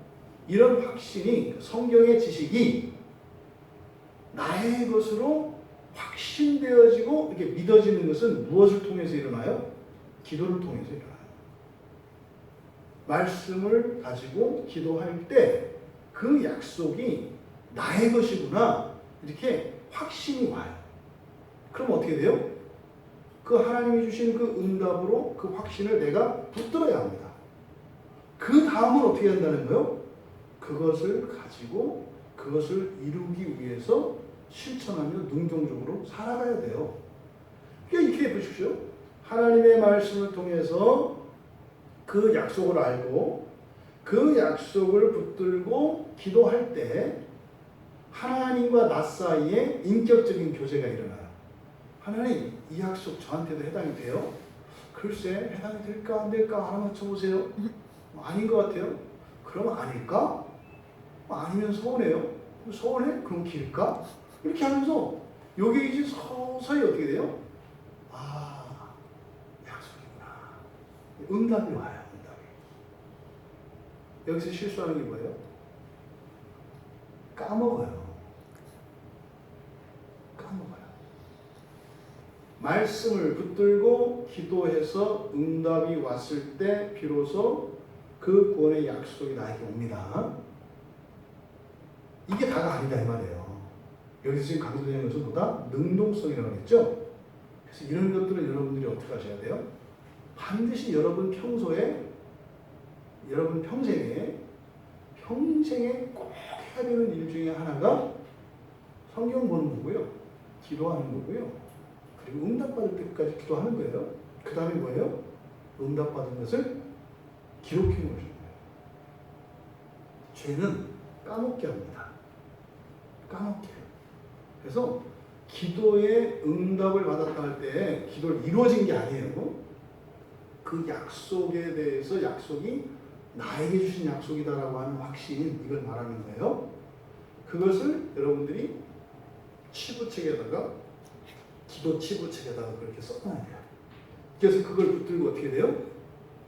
이런 확신이, 성경의 지식이 나의 것으로 확신되어지고 이렇게 믿어지는 것은 무엇을 통해서 일어나요? 기도를 통해서 일어나요. 말씀을 가지고 기도할 때 그 약속이 나의 것이구나, 이렇게 확신이 와요. 그럼 어떻게 돼요? 그 하나님이 주신 그 응답으로 그 확신을 내가 붙들어야 합니다. 그 다음은 어떻게 한다는 거예요? 그것을 가지고 그것을 이루기 위해서 실천하며 능동적으로 살아가야 돼요. 그러니까 이렇게 보십시오. 하나님의 말씀을 통해서 그 약속을 알고 그 약속을 붙들고 기도할 때 하나님과 나 사이에 인격적인 교제가 일어나요. 하나님, 이 약속 저한테도 해당이 돼요? 글쎄, 해당이 될까 안 될까 하나 맞춰보세요. 아닌 것 같아요. 그럼 아닐까? 아니면 서운해요. 서운해? 그럼 길까? 이렇게 하면서 요게 이제 서서히 어떻게 돼요? 아, 약속이구나. 응답이 와요. 응답이. 여기서 실수하는 게 뭐예요? 까먹어요. 말씀을 붙들고 기도해서 응답이 왔을 때 비로소 그 구원의 약속이 나에게 옵니다. 이게 다가 아니다 이 말이에요. 여기서 지금 강조되는 것은 뭐다? 능동성이라고 했죠. 그래서 이런 것들은 여러분들이 어떻게 하셔야 돼요? 반드시 여러분 평소에, 여러분 평생에 꼭 해야 되는 일 중에 하나가 성경 보는 거고요, 기도하는 거고요, 그리고 응답받을 때까지 기도하는 거예요. 그 다음에 뭐예요? 응답받은 것을 기록해 놓으시는 거예요. 죄는 까먹게 합니다. 까먹게 해요. 그래서 기도에 응답을 받았다 할 때 기도를 이루어진 게 아니에요. 그 약속에 대해서 약속이 나에게 주신 약속이다라고 하는 확신, 이걸 말하는 거예요. 그것을 여러분들이 치부책에다가, 기도 치부책에다가 그렇게 써놔야 돼요. 그래서 그걸 붙들고 어떻게 돼요?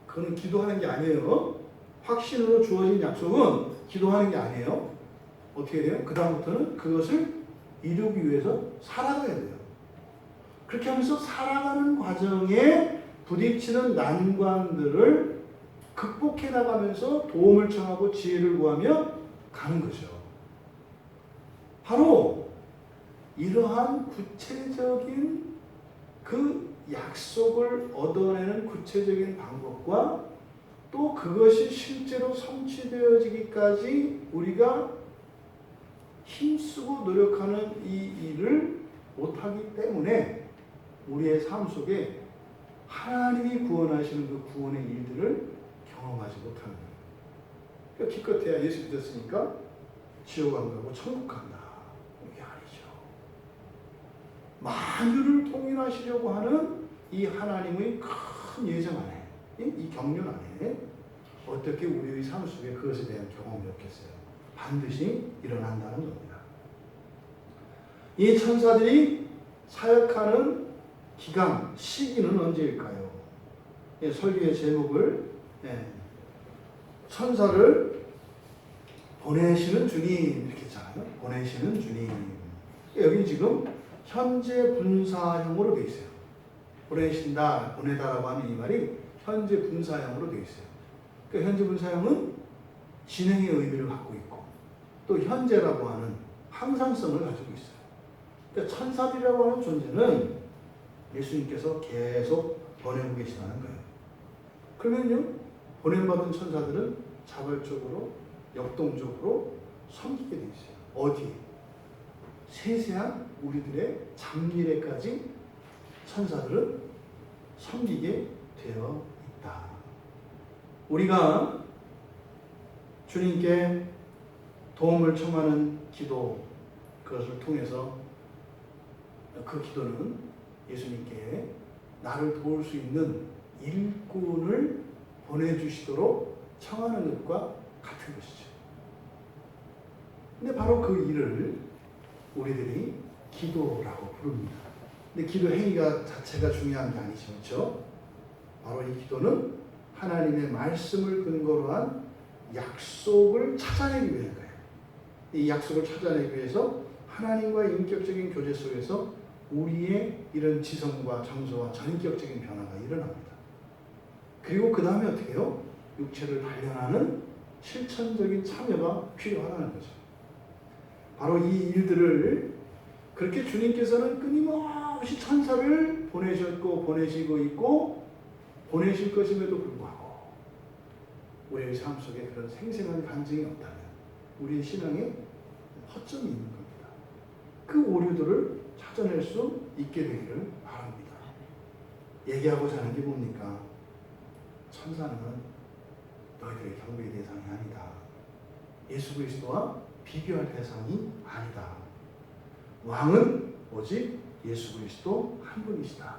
그거는 기도하는 게 아니에요. 확신으로 주어진 약속은 기도하는 게 아니에요. 어떻게 돼요? 그 다음부터는 그것을 이루기 위해서 살아가야 돼요. 그렇게 하면서 살아가는 과정에 부딪히는 난관들을 극복해 나가면서 도움을 청하고 지혜를 구하며 가는 거죠. 바로 이러한 구체적인 그 약속을 얻어내는 구체적인 방법과 또 그것이 실제로 성취되어지기까지 우리가 힘쓰고 노력하는 이 일을 못하기 때문에 우리의 삶 속에 하나님이 구원하시는 그 구원의 일들을 경험하지 못하는 거예요. 그러니까 기껏해야 예수 믿었으니까 지옥 안 가고 천국 간다. 이게 아니죠. 만유를 통일하시려고 하는 이 하나님의 큰 예정 안에, 이 경륜 안에 어떻게 우리의 삶 속에 그것에 대한 경험이 없겠어요? 반드시 일어난다는 겁니다. 이 천사들이 사역하는 기간, 시기는 언제일까요? 설교의 제목을 천사를 보내시는 주님 이렇게 했잖아요. 보내시는 주님. 여기 지금 현재 분사형으로 되어 있어요. 보내신다, 보내다라고 하는 이 말이 현재 분사형으로 되어 있어요. 그러니까 현재 분사형은 진행의 의미를 갖고 있고 또 현재라고 하는 항상성을 가지고 있어요. 그러니까 천사들이라고 하는 존재는 예수님께서 계속 보내고 계시다는 거예요. 그러면요, 보냄받은 천사들은 자발적으로, 역동적으로 섬기게 되어 있어요. 어디? 세세한 우리들의 잡일에까지 천사들은 섬기게 되어 있다. 우리가 주님께 도움을 청하는 기도, 그것을 통해서 그 기도는 예수님께 나를 도울 수 있는 일꾼을 보내주시도록 청하는 것과 같은 것이죠. 근데 바로 그 일을 우리들이 기도라고 부릅니다. 근데 기도 행위가 자체가 중요한 게 아니죠. 그렇죠? 바로 이 기도는 하나님의 말씀을 근거로 한 약속을 찾아내기 위한 거예요. 이 약속을 찾아내기 위해서 하나님과의 인격적인 교제 속에서 우리의 이런 지성과 정서와 전격적인 변화가 일어납니다. 그리고 그 다음에 어떻게 해요? 육체를 단련하는 실천적인 참여가 필요하다는 거죠. 바로 이 일들을 그렇게 주님께서는 끊임없이 천사를 보내셨고 보내시고 있고 보내실 것임에도 불구하고 우리의 삶 속에 그런 생생한 간증이 없다면 우리의 신앙에 허점이 있는 겁니다. 그 오류들을 찾아낼 수 있게 되기를 바랍니다. 얘기하고자 하는 게 뭡니까? 천사는 너희들의 경배의 대상이 아니다. 예수 그리스도와 비교할 대상이 아니다. 왕은 오직 예수 그리스도 한 분이시다.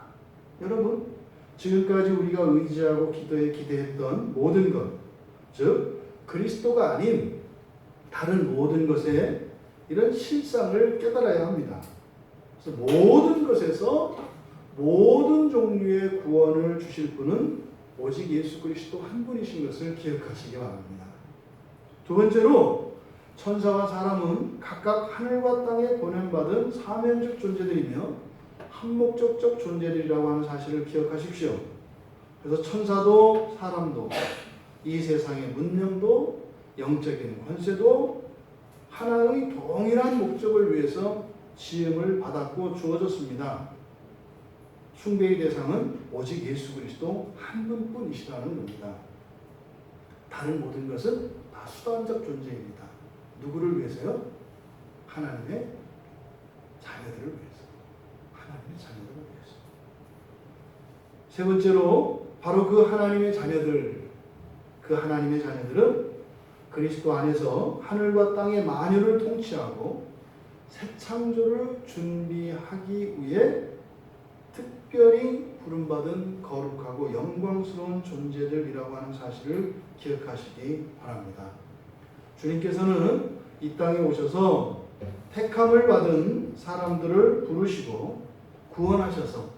여러분, 지금까지 우리가 의지하고 기도에 기대했던 모든 것, 즉 그리스도가 아닌 다른 모든 것에 이런 실상을 깨달아야 합니다. 그래서 모든 것에서 모든 종류의 구원을 주실 분은 오직 예수 그리스도 한 분이신 것을 기억하시기 바랍니다. 두 번째로 천사와 사람은 각각 하늘과 땅에 보냄받은 사면적 존재들이며 한목적적 존재들이라고 하는 사실을 기억하십시오. 그래서 천사도 사람도 이 세상의 문명도 영적인 권세도 하나의 동일한 목적을 위해서 지음을 받았고 주어졌습니다. 숭배의 대상은 오직 예수 그리스도 한 분뿐이시라는 겁니다. 다른 모든 것은 다 수단적 존재입니다. 누구를 위해서요? 하나님의 자녀들을 위해서. 하나님의 자녀들을 위해서. 세 번째로 바로 그 하나님의 자녀들, 그 하나님의 자녀들은 그리스도 안에서 하늘과 땅의 만유를 통치하고 새 창조를 준비하기 위해 특별히 부름받은 거룩하고 영광스러운 존재들이라고 하는 사실을 기억하시기 바랍니다. 주님께서는 이 땅에 오셔서 택함을 받은 사람들을 부르시고 구원하셔서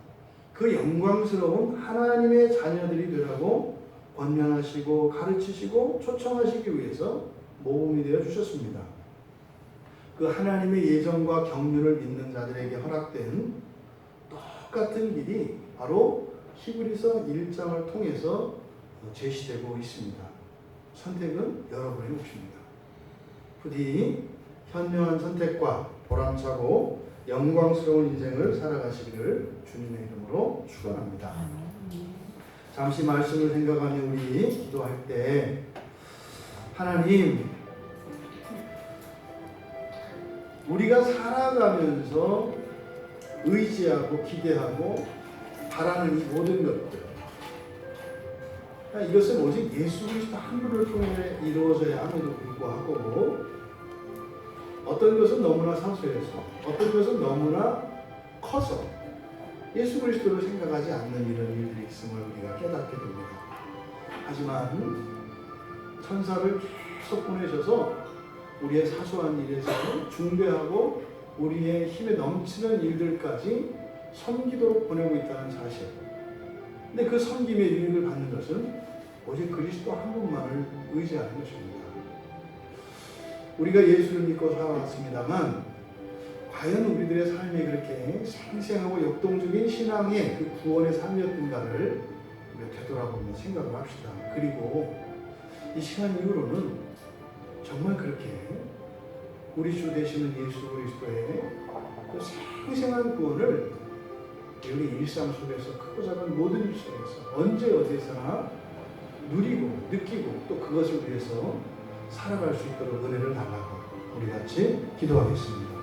그 영광스러운 하나님의 자녀들이 되라고 권면하시고 가르치시고 초청하시기 위해서 모범이 되어 주셨습니다. 그 하나님의 예정과 경륜을 믿는 자들에게 허락된 똑같은 길이 바로 히브리서 1장을 통해서 제시되고 있습니다. 선택은 여러분의 몫입니다. 부디 현명한 선택과 보람차고 영광스러운 인생을 살아가시기를 주님의 이름으로 축원합니다. 잠시 말씀을 생각하며 우리 기도할 때 하나님, 우리가 살아가면서 의지하고 기대하고 바라는 이 모든 것들, 이것은 오직 예수 그리스도 한 분을 통해 이루어져야 함에도 불구하고 어떤 것은 너무나 사소해서, 어떤 것은 너무나 커서 예수 그리스도를 생각하지 않는 이런 일들이 있음을 우리가 깨닫게 됩니다. 하지만 천사를 계속 보내셔서 우리의 사소한 일에서 중대하고 우리의 힘에 넘치는 일들까지 섬기도록 보내고 있다는 사실. 근데 그 섬김의 유익을 받는 것은 오직 그리스도 한 분만을 의지하는 것입니다. 우리가 예수를 믿고 살아왔습니다만 과연 우리들의 삶이 그렇게 생생하고 역동적인 신앙의 그 구원의 삶이었던가를 우리가 되돌아보며 생각을 합시다. 그리고 이 시간 이후로는 정말 그렇게 우리 주 되시는 예수 그리스도의 그 생생한 구원을 우리 일상 속에서 크고 작은 모든 일 속에서 언제 어디서나 누리고 느끼고 또 그것을 위해서 살아갈 수 있도록 은혜를 달라고 우리 같이 기도하겠습니다.